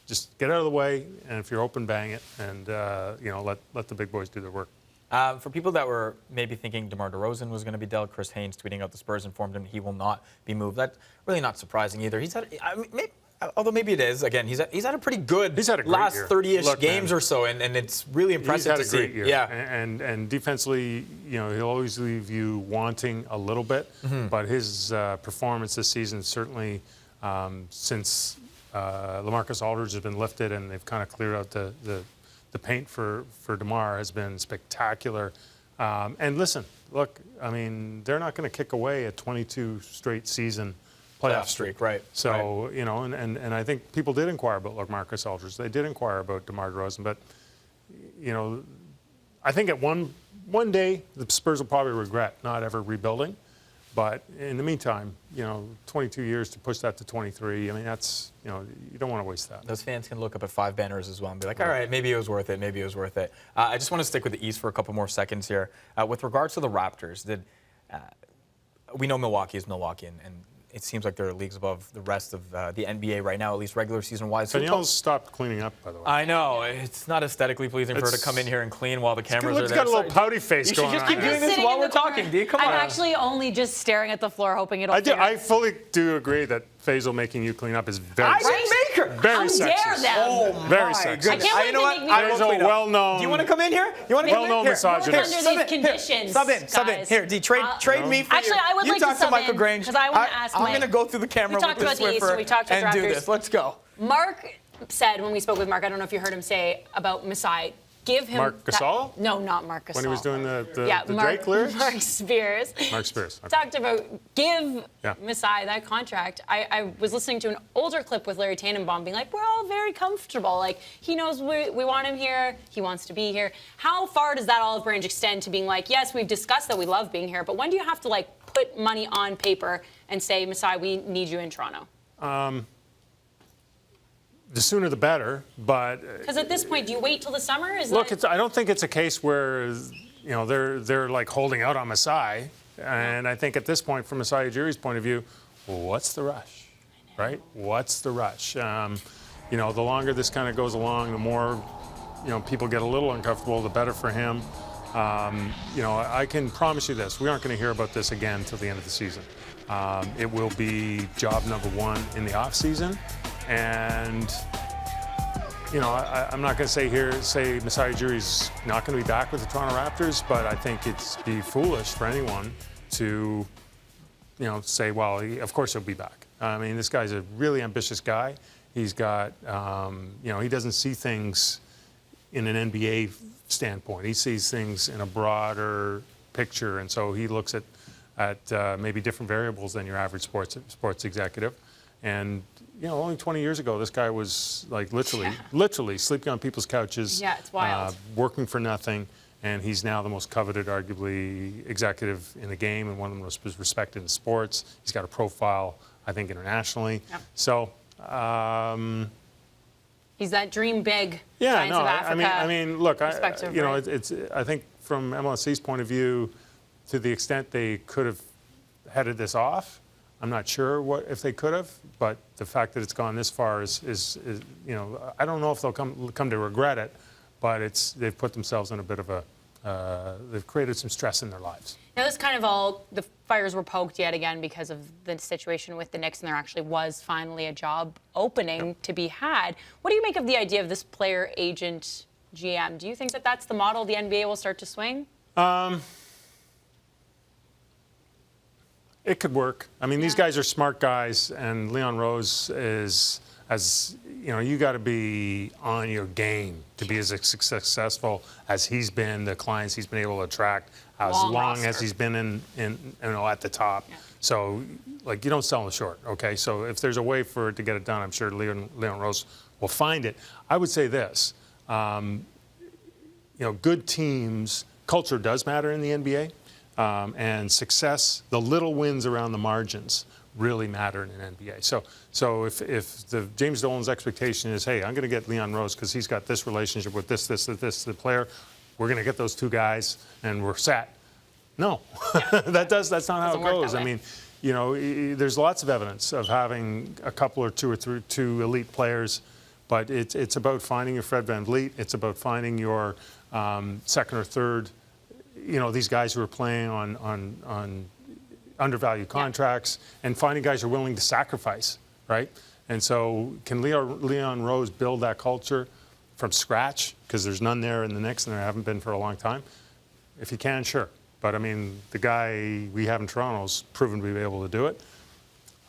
just get out of the way, and if you're open, bang it, and, let the big boys do their work. For people that were maybe thinking DeMar DeRozan was going to be dealt, Chris Haynes tweeting out the Spurs informed him he will not be moved. That's really not surprising either. He's had, although maybe it is. Again, he's had a pretty good last 30-ish games or so, and it's really impressive to see. He's had a great year. Yeah, and defensively, he'll always leave you wanting a little bit, but his performance this season certainly since LaMarcus Aldridge has been lifted and they've kind of cleared out the paint for DeMar has been spectacular. And listen, look, I mean, they're not going to kick away a 22 straight season playoff streak, right? So, and I think people did inquire about LaMarcus Aldridge. They did inquire about DeMar DeRozan, but, I think at one day the Spurs will probably regret not ever rebuilding. But in the meantime, 22 years to push that to 23, I mean, that's, you don't want to waste that. Those fans can look up at 5 banners as well and be like, all right, maybe it was worth it, maybe it was worth it. I just want to stick with the East for a couple more seconds here. With regards to the Raptors, we know Milwaukee is Milwaukee, and it seems like they're leagues above the rest of the NBA right now, at least regular season-wise. Danielle's stopped cleaning up, by the way. I know. It's not aesthetically pleasing for her to come in here and clean while the cameras are there. It's got a little pouty face going on. You should just keep doing this while we're talking, Dee. Come on. I'm actually only just staring at the floor, hoping it'll I fully do agree that Faizal making you clean up is very sexy. I didn't make her. Very sexy. How dare them? Oh, very sexy. I can't believe they make me Faizal, well-known. Do you want to come in here? You want to well-known misogynist. Under these conditions, Sub in. Here, Dee, trade me for actually, you. I would you like talk to sub Michael in, Grange. because I want to ask I'm going to go through the camera with this Swiffer we talked about and the do Raptors. this. Let's go. Marc said when we spoke with Marc, I don't know if you heard him say about Masai, give him Marc Gasol? No, not Marc Gasol. When he was doing the Marc, Drake lyrics? Marc Spears. Marc Spears. Okay. Talked about give Masai that contract. I was listening to an older clip with Larry Tannenbaum being like, we're all very comfortable. Like, he knows we want him here. He wants to be here. How far does that olive branch extend to being like, yes, we've discussed that we love being here, but when do you have to, put money on paper and say, Masai, we need you in Toronto? The sooner the better, but because at this point, do you wait till the summer? I don't think it's a case where they're like holding out on Masai, and I think at this point, from Masai Ujiri's point of view, what's the rush, right? What's the rush? The longer this kind of goes along, the more people get a little uncomfortable, the better for him. I can promise you this: we aren't going to hear about this again until the end of the season. It will be job number 1 in the off season. And, I'm not going to say Masai Ujiri's not going to be back with the Toronto Raptors, but I think it's be foolish for anyone to, say, well, of course he'll be back. I mean, this guy's a really ambitious guy. He's got, he doesn't see things in an NBA standpoint. He sees things in a broader picture, and so he looks at maybe different variables than your average sports executive. And only 20 years ago, this guy was literally sleeping on people's couches. Yeah, it's wild. Working for nothing, and he's now the most coveted, arguably, executive in the game and one of the most respected in sports. He's got a profile, I think, internationally. Yep. So. He's that dream big. Yeah, Giants no, of Africa I mean, look, right? it's. I think from MLSC's point of view, to the extent they could have headed this off. I'm not sure if they could have, but the fact that it's gone this far is I don't know if they'll come to regret it, but they've put themselves in a bit of they've created some stress in their lives. Now this kind of the fires were poked yet again because of the situation with the Knicks, and there actually was finally a job opening to be had. What do you make of the idea of this player agent GM? Do you think that that's the model the NBA will start to swing? It could work. I mean, these guys are smart guys, and Leon Rose is, you got to be on your game to be as successful as he's been, the clients he's been able to attract, as long as he's been at the top. Yeah. So, you don't sell him short, okay? So if there's a way for it to get it done, I'm sure Leon Rose will find it. I would say this, good teams, culture does matter in the NBA. And success, the little wins around the margins, really matter in an NBA. So if the James Dolan's expectation is, hey, I'm going to get Leon Rose because he's got this relationship with this the player, we're going to get those two guys and we're set. No, that's not how it goes. I mean, you know, there's lots of evidence of having a couple or two elite players, but it's about finding your Fred VanVleet. It's about finding your second or third, you know, these guys who are playing on undervalued contracts, and finding guys who are willing to sacrifice, right? And so can Leon Rose build that culture from scratch? Because there's none there in the Knicks, and there haven't been for a long time. If he can, sure. But, I mean, the guy we have in Toronto's proven to be able to do it.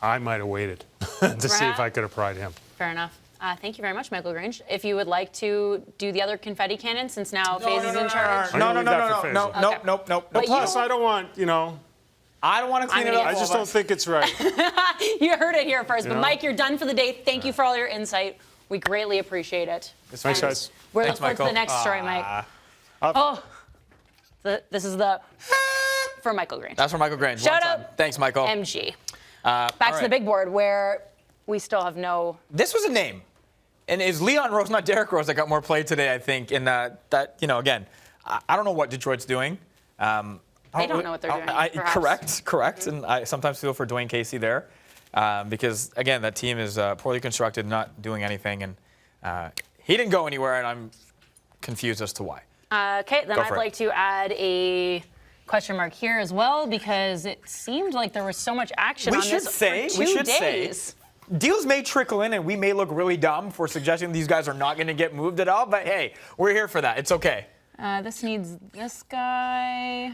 I might have waited to see if I could have pried him. Fair enough. Thank you very much, Michael Grange. If you would like to do the other confetti cannon, since now FaZe is in charge. Nope. Plus, I don't want, you know. I don't want to clean it up. I just don't think it's right. You heard it here first. You But, know? Mike, you're done for the day. Thank you for all your insight. We greatly appreciate it. Thanks, guys. We're looking forward to the next story, Mike. This is the for Michael Grange. That's for Michael Grange. Shout out. Thanks, Michael. MG. Back to the big board where we still have no. This was a name. And is Leon Rose, not Derrick Rose, that got more play today, I think. And that, you know, again, I don't know what Detroit's doing. They don't know what they're doing. Correct. And I sometimes feel for Dwayne Casey there. Because, again, that team is poorly constructed, not doing anything. And he didn't go anywhere, and I'm confused as to why. Okay, then I'd like to add a question mark here as well, because it seemed like there was so much action on this for 2 days. Deals may trickle in, and we may look really dumb for suggesting these guys are not going to get moved at all, but hey, we're here for that. It's okay. This needs this guy.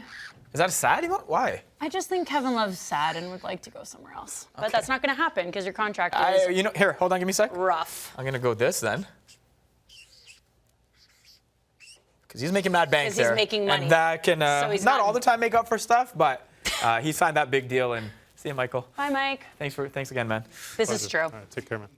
Is that a sad emote? Why? I just think Kevin Love's sad and would like to go somewhere else. But that's not going to happen because your contract is you know, here, hold on, give me a sec. rough. I'm going to go this then. Because he's making mad bank there. He's making money. And that can So he's not all the time make up for stuff, but he signed that big deal. And see you, Michael. Bye, Mike. Thanks again, man. This is true. All right, take care, man.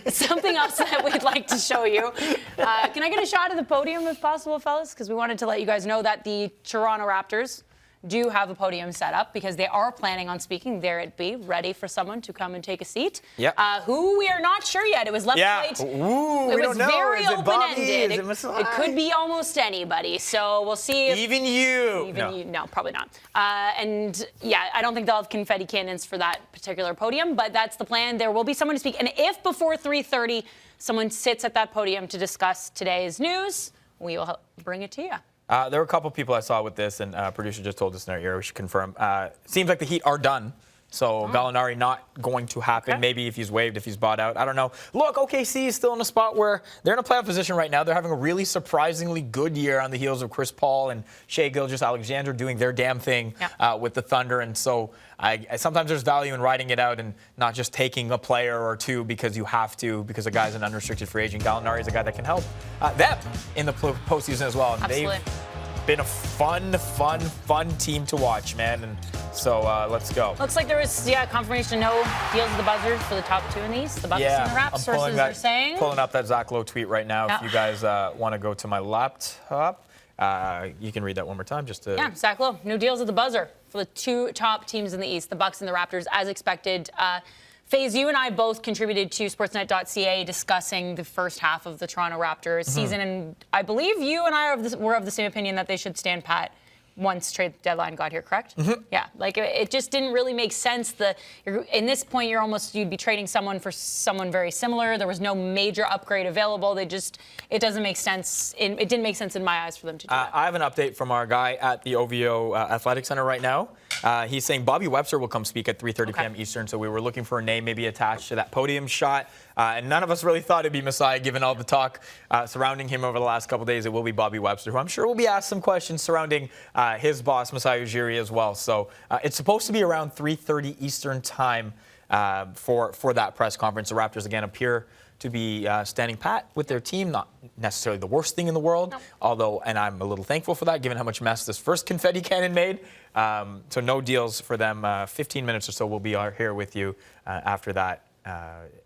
Something else that we'd like to show you. Can I get a shot of the podium if possible, fellas? Because we wanted to let you guys know that the Toronto Raptors do have a podium set up because they are planning on speaking. There it be, ready for someone to come and take a seat. Yep. Who we are not sure yet. It was left quite. Ooh, it we was don't know. very Is it Bobby? open-ended. Is it Masai? It could be almost anybody. So we'll see. If, Even you. Even you. No, probably not. And yeah, I don't think they'll have confetti cannons for that particular podium, but that's the plan. There will be someone to speak. And if before 3:30 someone sits at that podium to discuss today's news, we will bring it to you. There were a couple people I saw with this, and producer just told us in our ear. We should confirm. Seems like the Heat are done. So Gallinari not going to happen. Okay. Maybe if he's waived, if he's bought out. I don't know. Look, OKC is still in a spot where they're in a playoff position right now. They're having a really surprisingly good year on the heels of Chris Paul and Shai Gilgeous-Alexander doing their damn thing with the Thunder. And so I sometimes there's value in riding it out and not just taking a player or two because you have to, because a guy's an unrestricted free agent. Gallinari is a guy that can help them in the postseason as well. And Absolutely. They've been a fun team to watch, man. And so let's go. Looks like there was, confirmation no deals at the buzzer for the top two in the East. The Bucks and the Raps, sources are saying. Pulling up that Zach Lowe tweet right now. If you guys want to go to my laptop, you can read that one more time. Just to Zach Lowe, no deals at the buzzer for the two top teams in the East, the Bucks and the Raptors, as expected. FaZe, you and I both contributed to Sportsnet.ca discussing the first half of the Toronto Raptors season, and I believe you and I were of the same opinion that they should stand pat once trade deadline got here, correct? Yeah, like it just didn't really make sense. In this point, you'd be trading someone for someone very similar. There was no major upgrade available. It doesn't make sense. It didn't make sense in my eyes for them to do that. I have an update from our guy at the OVO Athletic Center right now. He's saying Bobby Webster will come speak at 3:30 p.m. Eastern, so we were looking for a name maybe attached to that podium shot. And none of us really thought it'd be Masai, given all the talk surrounding him over the last couple days. It will be Bobby Webster, who I'm sure will be asked some questions surrounding his boss, Masai Ujiri, as well. So it's supposed to be around 3:30 Eastern time for that press conference. The Raptors, again, appear to be standing pat with their team. Not necessarily the worst thing in the world, although, and I'm a little thankful for that, given how much mess this first confetti cannon made. So no deals for them. 15 minutes or so we'll be here with you after that.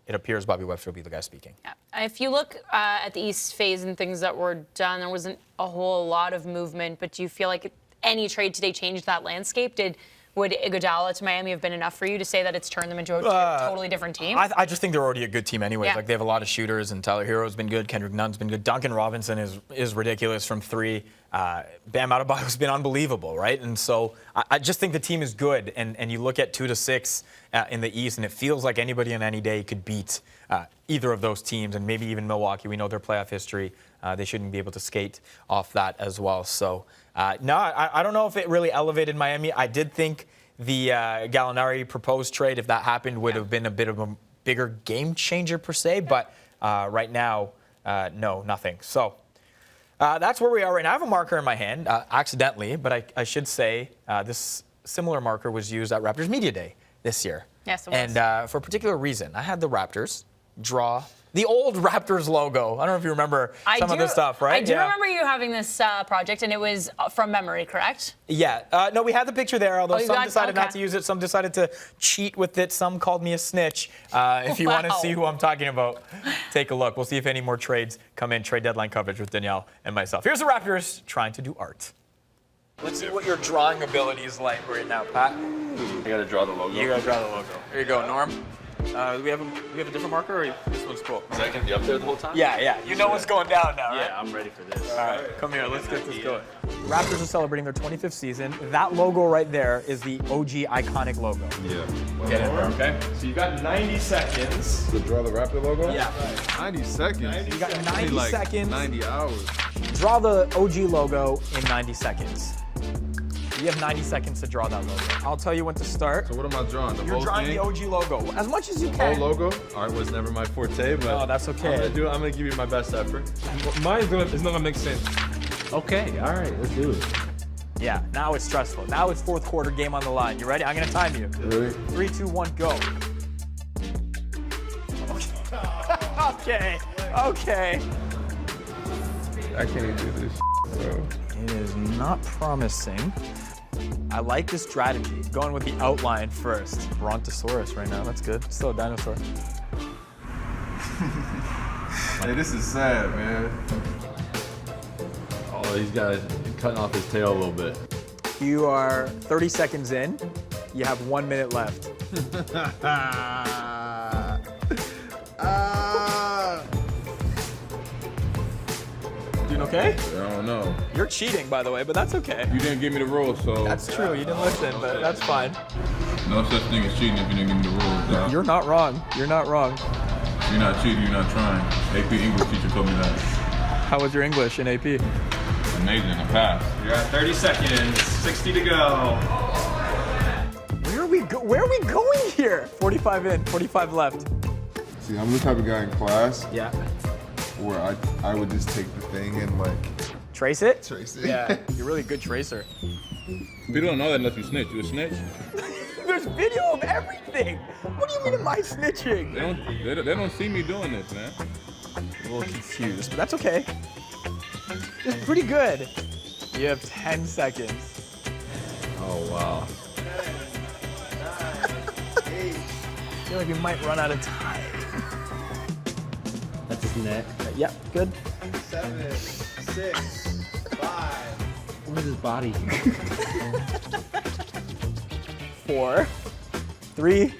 It appears Bobby Webster will be the guy speaking. Yeah. If you look at the East phase and things that were done, there wasn't a whole lot of movement, but do you feel like any trade today changed that landscape? Did Would Iguodala to Miami have been enough for you to say that it's turned them into a totally different team? I just think they're already a good team anyways. Yeah. Like, they have a lot of shooters, and Tyler Hero's been good. Kendrick Nunn's been good. Duncan Robinson is ridiculous from 3. Bam Adebayo's been unbelievable, right? And so I just think the team is good. And you look at 2 to 6 in the East, and it feels like anybody on any day could beat either of those teams, and maybe even Milwaukee. We know their playoff history. They shouldn't be able to skate off that as well. So, no, I don't know if it really elevated Miami. I did think the Gallinari proposed trade, if that happened, would have been a bit of a bigger game changer per se. But right now, no, nothing. So that's where we are right now. I have a marker in my hand, accidentally, but I should say this similar marker was used at Raptors Media Day this year. Yes, it was. And for a particular reason, I had the Raptors draw the old Raptors logo. I don't know if you remember some of this stuff, right? I do remember you having this project, and it was from memory, correct? Yeah. No, we had the picture there, although some decided not to okay. use it. Some decided to cheat with it. Some called me a snitch. If you want to see who I'm talking about, take a look. We'll see if any more trades come in. Trade deadline coverage with Danielle and myself. Here's the Raptors trying to do art. Let's see what your drawing ability is like right now, Pat. I gotta draw the logo. You gotta draw the logo. Here you go, Norm. We have a different marker, or this one's cool? Is that gonna be up there the whole time? Yeah. You know what's going down now, right? Yeah, I'm ready for this. All right, come here. Let's get this going. Raptors are celebrating their 25th season. That logo right there is the OG iconic logo. Yeah. Get in there, okay? So you got 90 seconds to draw the Raptor logo? Yeah. 90 seconds? You got 90 seconds. 90 hours. Draw the OG logo in 90 seconds. You have 90 seconds to draw that logo. I'll tell you when to start. So what am I drawing? The You're whole drawing thing? the OG logo as much as you The can. whole logo? Art was never my forte, but that's okay. I'm gonna give you my best effort. Mine's it's not gonna make sense. Okay, all right, let's do it. Yeah, now it's stressful. Now it's fourth quarter, game on the line. You ready? I'm gonna time you. Really? 3, 2, 1, go. Okay. I can't even do this, bro. It is not promising. I like this strategy. Going with the outline first. Brontosaurus right now. That's good. Still a dinosaur. Hey, this is sad, man. Oh, these guys cutting off his tail a little bit. You are 30 seconds in. You have 1 minute left. Doing okay? I don't know. You're cheating, by the way, but that's okay. You didn't give me the rules, so. That's true. You didn't listen, but that's fine. No such thing as cheating if you didn't give me the rules, dog. You're not wrong. You're not wrong. You're not cheating, you're not trying. AP English teacher told me that. How was your English in AP? Amazing, I passed. You're at 30 seconds, 60 to go. Where are we going here? 45 in, 45 left. See, I'm the type of guy in class Yeah. where I would just take the thing and like Trace it? trace it. Yeah, you're really a good tracer. People don't know that unless you snitch. You a snitch? There's video of everything. What do you mean am I snitching? They don't see me doing this, man. A little confused, but that's okay. It's pretty good. You have 10 seconds. Oh, wow. I feel like we might run out of time. That's his neck. Yep, good. 7, 6, 5. Where's his body? 4, 3,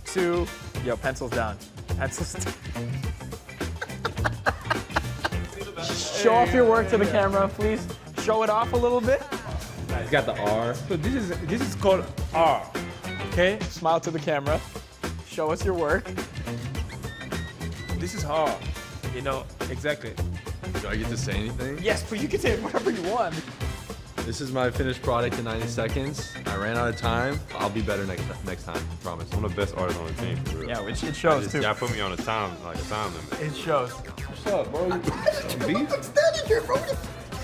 2. Yo, pencils down. Pencils down. Show off your work to the camera, please. Show it off a little bit. He's got the R. So this is called R. Okay, smile to the camera. Show us your work. This is hard. You know, exactly. Do I get to say anything? Yes, but you can say whatever you want. This is my finished product in 90 seconds. I ran out of time. I'll be better next time, I promise. I'm the best artist on the team, for real. Yeah, which it shows too. Y'all put me on a time limit. It shows. What's up, bro? Beef? I'm standing here, bro.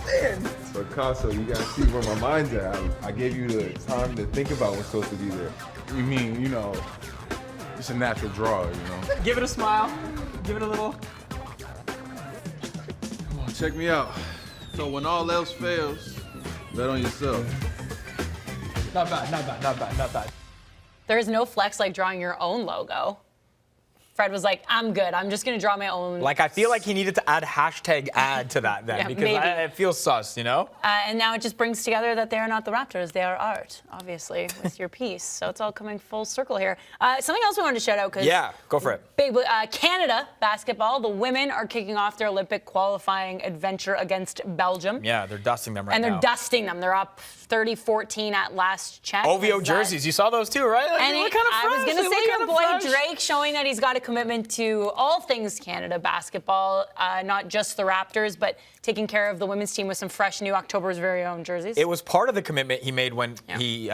Stand. So, Picasso, you gotta see where my mind's at. I gave you the time to think about what's supposed to be there. You mean, you know, it's a natural draw, you know? Give it a smile. Give it a little. Come on, check me out. So when all else fails, bet on yourself. Not bad, not bad, not bad, not bad. There is no flex like drawing your own logo. Fred was like, I'm good. I'm just going to draw my own. Like, I feel like he needed to add #add to that then, Yeah, because maybe. it feels sus, you know? And now it just brings together that they are not the Raptors. They are art, obviously, with your piece. So it's all coming full circle here. Something else we wanted to shout out. Cause yeah, go for it. Big Canada basketball. The women are kicking off their Olympic qualifying adventure against Belgium. Yeah, they're dusting them right and now. they're dusting them. They're up 30-14 at last check. OVO jerseys. You saw those too, right? Like, And they look kind of I was fresh. going to They say look your kind of boy fresh. Drake showing that he's got a commitment to all things Canada basketball, not just the Raptors, but taking care of the women's team with some fresh new October's very own jerseys. It was part of the commitment he made when he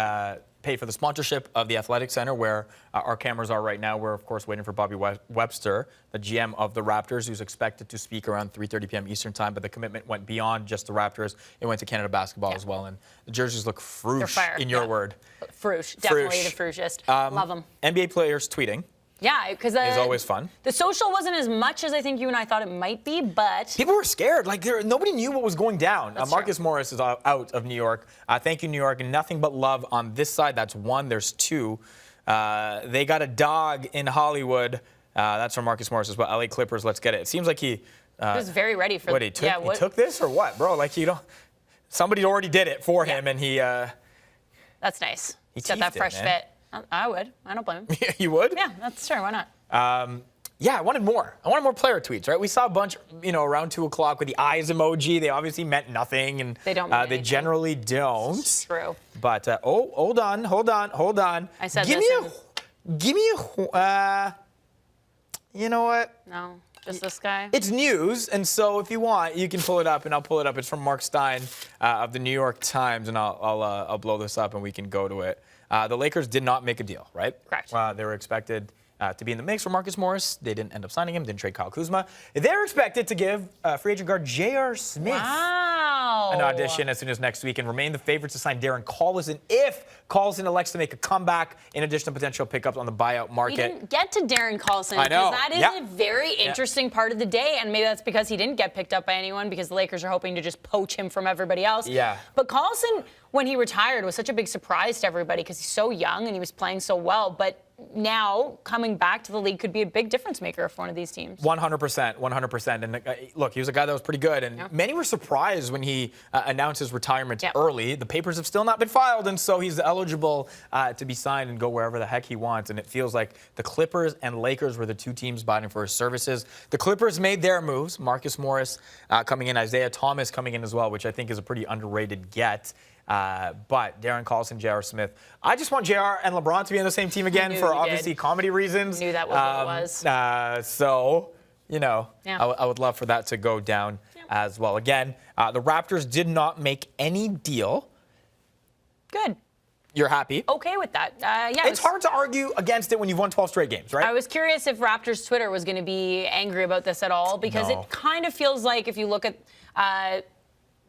paid for the sponsorship of the Athletic Center, where our cameras are right now. We're, of course, waiting for Bobby Webster, the GM of the Raptors, who's expected to speak around 3:30 p.m. Eastern time. But the commitment went beyond just the Raptors. It went to Canada basketball as well. And the jerseys look froosh, in your word. Froosh, definitely the frooshest. Love them. NBA players tweeting. Yeah, because is always fun. The social wasn't as much as I think you and I thought it might be, but people were scared. Like nobody knew what was going down. Marcus Morris is out of New York. Thank you, New York. And nothing but love on this side. That's one. There's two. They got a dog in Hollywood. That's from Marcus Morris as well. LA Clippers. Let's get it. It seems like he was very ready for. What he took? He took this or what, bro? Like somebody already did it for him, and he. That's nice. He got that teethed it, fresh man. fit. I would. I don't blame him. You would? Yeah, that's sure. Why not? Yeah, I wanted more. I wanted more player tweets, right? We saw a bunch, around 2 o'clock with the eyes emoji. They obviously meant nothing, and they don't. They generally don't. It's true. But hold on. I said give me a. You know what? No, just this guy. It's news, and so if you want, you can pull it up, and I'll pull it up. It's from Mark Stein of the New York Times, and I'll blow this up, and we can go to it. The Lakers did not make a deal, right? Correct. They were expected to be in the mix for Marcus Morris. They didn't end up signing him. Didn't trade Kyle Kuzma. They're expected to give free agent guard J.R. Smith an audition as soon as next week and remain the favorites to sign Darren Collison if Collison elects to make a comeback, in addition to potential pickups on the buyout market. We didn't get to Darren Collison I know. because that is a very interesting part of the day, and maybe that's because he didn't get picked up by anyone because the Lakers are hoping to just poach him from everybody else. Yeah. But Collison, when he retired, was such a big surprise to everybody because he's so young and he was playing so well. But now coming back to the league could be a big difference maker for one of these teams. 100%. And look, he was a guy that was pretty good, and many were surprised when he announced his retirement early. The papers have still not been filed, and so he's eligible to be signed and go wherever the heck he wants. And it feels like the Clippers and Lakers were the two teams vying for his services. The Clippers made their moves. Marcus Morris coming in, Isaiah Thomas coming in as well, which I think is a pretty underrated get. But Darren Collison, J.R. Smith. I just want J.R. and LeBron to be on the same team again for obviously comedy reasons. Knew that was what it was. So, I would love for that to go down as well. Again, the Raptors did not make any deal. Good. You're happy? Okay with that. It's hard to argue against it when you've won 12 straight games, right? I was curious if Raptors Twitter was going to be angry about this at all because it kind of feels like if you look at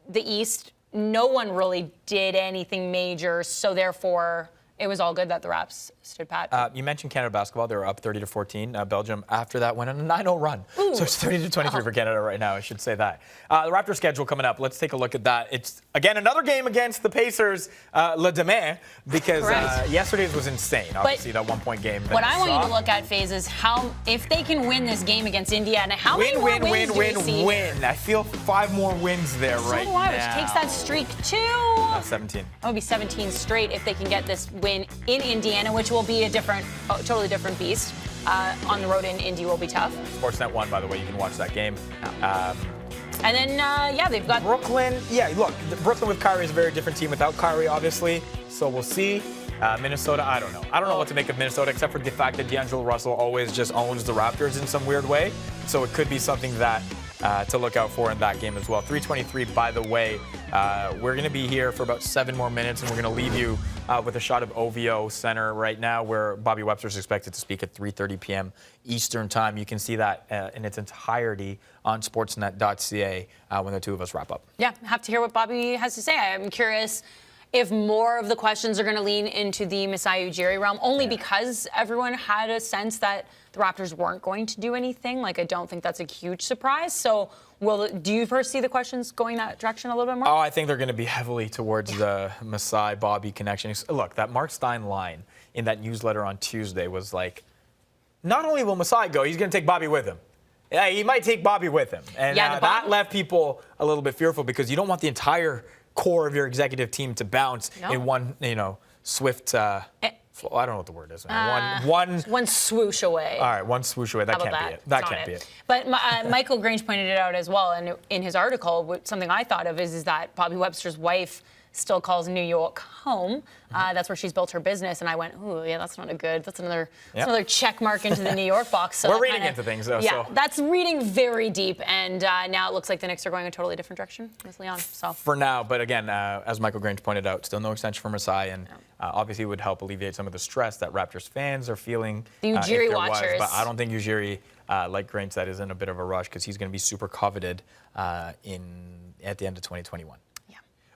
the East, no one really did anything major, so therefore it was all good that the Raps stood pat. You mentioned Canada basketball. They were up 30-14. Belgium, after that, went on a 9-0 run. Ooh. So it's 30-23 for Canada right now, I should say that. The Raptors schedule coming up. Let's take a look at that. It's, again, another game against the Pacers, le demain, because yesterday's was insane, obviously, that one-point game. What I want you to look at, FaZe, is how, if they can win this game against Indiana, how many more wins do we see? Win. I feel 5 more wins there right now. Which takes that streak to... 17. That would be 17 straight if they can get this win in Indiana, which will be a totally different beast. On the road in Indy will be tough. Sportsnet 1, by the way, you can watch that game. And then, they've got Brooklyn. Yeah, look, Brooklyn with Kyrie is a very different team without Kyrie, obviously. So we'll see. Minnesota, I don't know. I don't know what to make of Minnesota, except for the fact that D'Angelo Russell always just owns the Raptors in some weird way. So it could be something that to look out for in that game as well. 3:23, by the way. We're going to be here for about 7 more minutes, and we're going to leave you with a shot of OVO Center right now, where Bobby Webster is expected to speak at 3:30 p.m. Eastern Time. You can see that in its entirety on sportsnet.ca when the two of us wrap up. Yeah, have to hear what Bobby has to say. I'm curious if more of the questions are going to lean into the Masai Ujiri realm, only because everyone had a sense that the Raptors weren't going to do anything. Like, I don't think that's a huge surprise. So do you first see the questions going that direction a little bit more? Oh, I think they're going to be heavily towards the Masai-Bobby connection. Look, that Mark Stein line in that newsletter on Tuesday was like, not only will Masai go, he's going to take Bobby with him. Yeah, he might take Bobby with him. And that left people a little bit fearful because you don't want the entire core of your executive team to bounce in one, swift. I don't know what the word is. One swoosh away. All right, one swoosh away. That can't be it. That can't be it. But Michael Grange pointed it out as well, and in his article, something I thought of is that Bobby Webster's wife still calls New York home. That's where she's built her business. And I went, ooh, yeah, that's another check mark into the New York box. So we're reading into things, though. Yeah, that's reading very deep. And now it looks like the Knicks are going a totally different direction with Leon. So for now, but again, as Michael Grange pointed out, still no extension for Masai, and obviously it would help alleviate some of the stress that Raptors fans are feeling. The Ujiri watchers. But I don't think Ujiri, like Grange said, is in a bit of a rush because he's going to be super coveted at the end of 2021.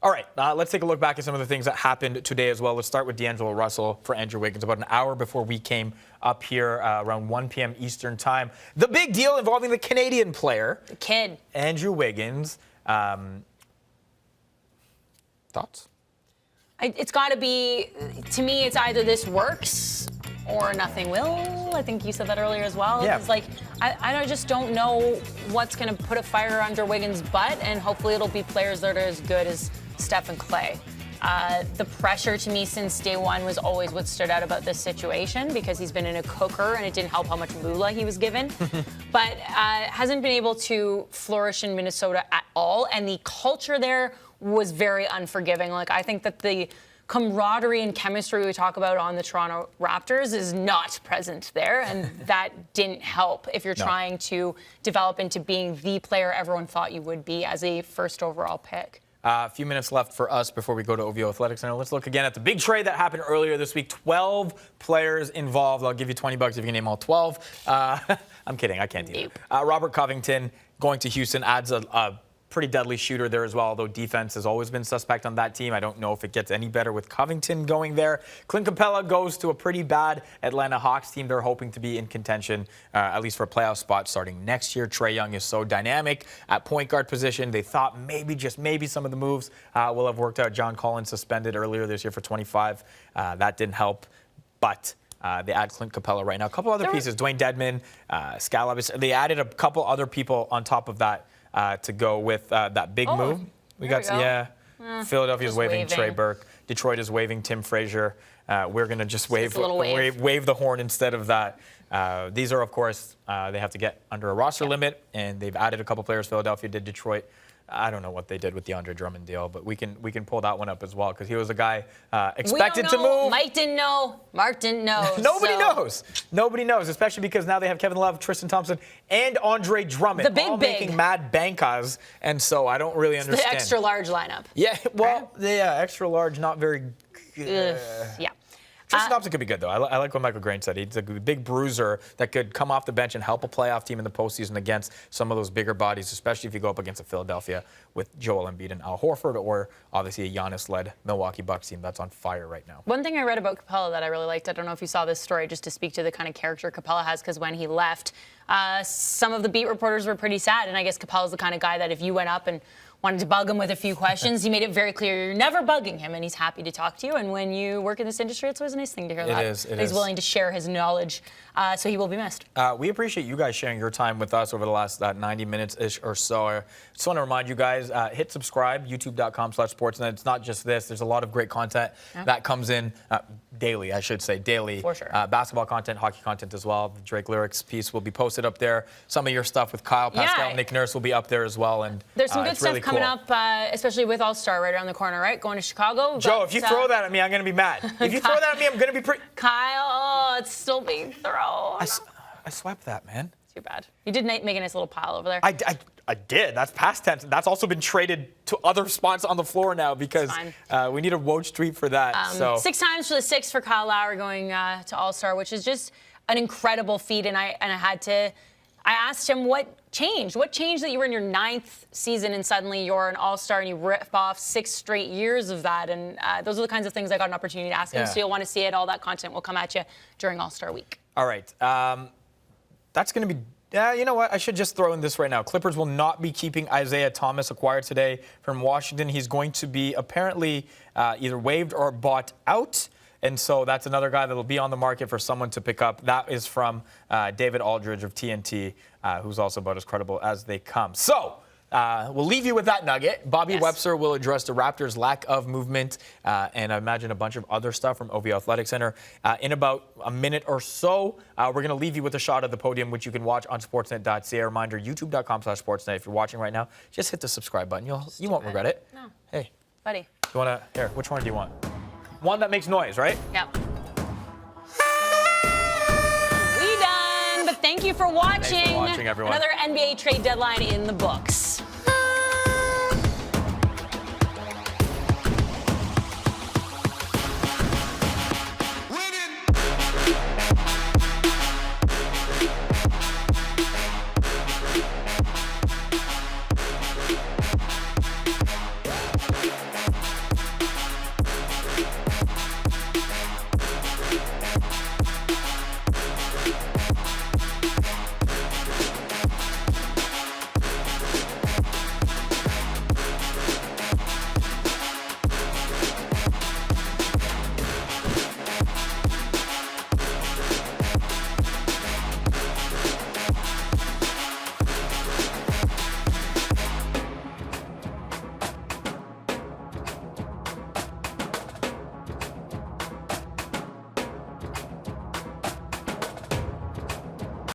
All right, let's take a look back at some of the things that happened today as well. Let's start with D'Angelo Russell for Andrew Wiggins. About an hour before we came up here, around 1 p.m. Eastern time. The big deal involving the Canadian player. The kid. Andrew Wiggins. Thoughts? It's got to be, to me, it's either this works or nothing will. I think you said that earlier as well. Yeah. It's like, I just don't know what's going to put a fire under Wiggins' butt, and hopefully it'll be players that are as good as Steph and Clay. The pressure to me since day one was always what stood out about this situation because he's been in a cooker and it didn't help how much moolah he was given. But hasn't been able to flourish in Minnesota at all. And the culture there was very unforgiving. Like, I think that the camaraderie and chemistry we talk about on the Toronto Raptors is not present there. And that didn't help if you're trying to develop into being the player everyone thought you would be as a first overall pick. A few minutes left for us before we go to OVO Athletic Center. Let's look again at the big trade that happened earlier this week. 12 players involved. I'll give you $20 if you can name all 12. I'm kidding. I can't do it. Robert Covington going to Houston adds a pretty deadly shooter there as well, although defense has always been suspect on that team. I don't know if it gets any better with Covington going there. Clint Capella goes to a pretty bad Atlanta Hawks team. They're hoping to be in contention, at least for a playoff spot starting next year. Trae Young is so dynamic at point guard position. They thought maybe, just maybe, some of the moves will have worked out. John Collins suspended earlier this year for 25. That didn't help, but they add Clint Capella right now. A couple other pieces, Dwayne Dedman, Scalabus. They added a couple other people on top of that to go with that big move. We got Philadelphia's waving Trey Burke. Detroit is waving Tim Frazier. We're going to just wave the horn instead of that. These are, of course, they have to get under a roster limit, and they've added a couple players. Philadelphia did. Detroit, I don't know what they did with the Andre Drummond deal, but we can pull that one up as well because he was a guy expected to move. Mike didn't know. Mark didn't know. Nobody knows. Nobody knows, especially because now they have Kevin Love, Tristan Thompson, and Andre Drummond all making mad bankas, and so I don't really understand. The extra large lineup. Yeah, well, extra large, not very good. Yeah. Tristan Thompson could be good, though. I like what Michael Grange said. He's a big bruiser that could come off the bench and help a playoff team in the postseason against some of those bigger bodies, especially if you go up against a Philadelphia with Joel Embiid and Al Horford, or obviously a Giannis-led Milwaukee Bucks team that's on fire right now. One thing I read about Capella that I really liked, I don't know if you saw this story, just to speak to the kind of character Capella has, because when he left, some of the beat reporters were pretty sad, and I guess Capella's the kind of guy that if you went up and wanted to bug him with a few questions, he made it very clear you're never bugging him, and he's happy to talk to you. And when you work in this industry, it's always a nice thing to hear that. He's willing to share his knowledge, so he will be missed. We appreciate you guys sharing your time with us over the last 90 minutes-ish or so. I just want to remind you guys, hit subscribe, youtube.com/sportsnet. It's not just this. There's a lot of great content that comes in daily, I should say, daily. For sure. Basketball content, hockey content as well. The Drake Lyrics piece will be posted up there. Some of your stuff with Kyle Pascal, Nick Nurse will be up there as well. And there's some good stuff really coming up, especially with All-Star right around the corner, right? Going to Chicago. Joe, if you throw that at me, I'm going to be mad. If you throw that at me, I'm going to be Kyle, it's still being thrown. I swept that, man. Too bad. You did make a nice little pile over there. I did. That's past tense. That's also been traded to other spots on the floor now because we need a Woj tweet for that. 6 times for the 6 for Kyle Lowry going to All-Star, which is just an incredible feat. And I asked him what changed. What changed that you were in your 9th season and suddenly you're an All-Star and you rip off 6 straight years of that? And those are the kinds of things I got an opportunity to ask him. So you'll want to see it. All that content will come at you during All-Star week. All right. That's going to be. You know what? I should just throw in this right now. Clippers will not be keeping Isaiah Thomas, acquired today from Washington. He's going to be apparently either waived or bought out. And so that's another guy that will be on the market for someone to pick up. That is from David Aldridge of TNT, who's also about as credible as they come. So we'll leave you with that nugget. Bobby Webster will address the Raptors' lack of movement and I imagine a bunch of other stuff from OV Athletic Center in about a minute or so. We're going to leave you with a shot of the podium, which you can watch on sportsnet.ca. Reminder, youtube.com/sportsnet. If you're watching right now, just hit the subscribe button. You won't regret it. No. Hey. Buddy. You want to, here, which one do you want? One that makes noise, right? Yep. We done, but thank you for watching. Thanks for watching, everyone. Another NBA trade deadline in the books.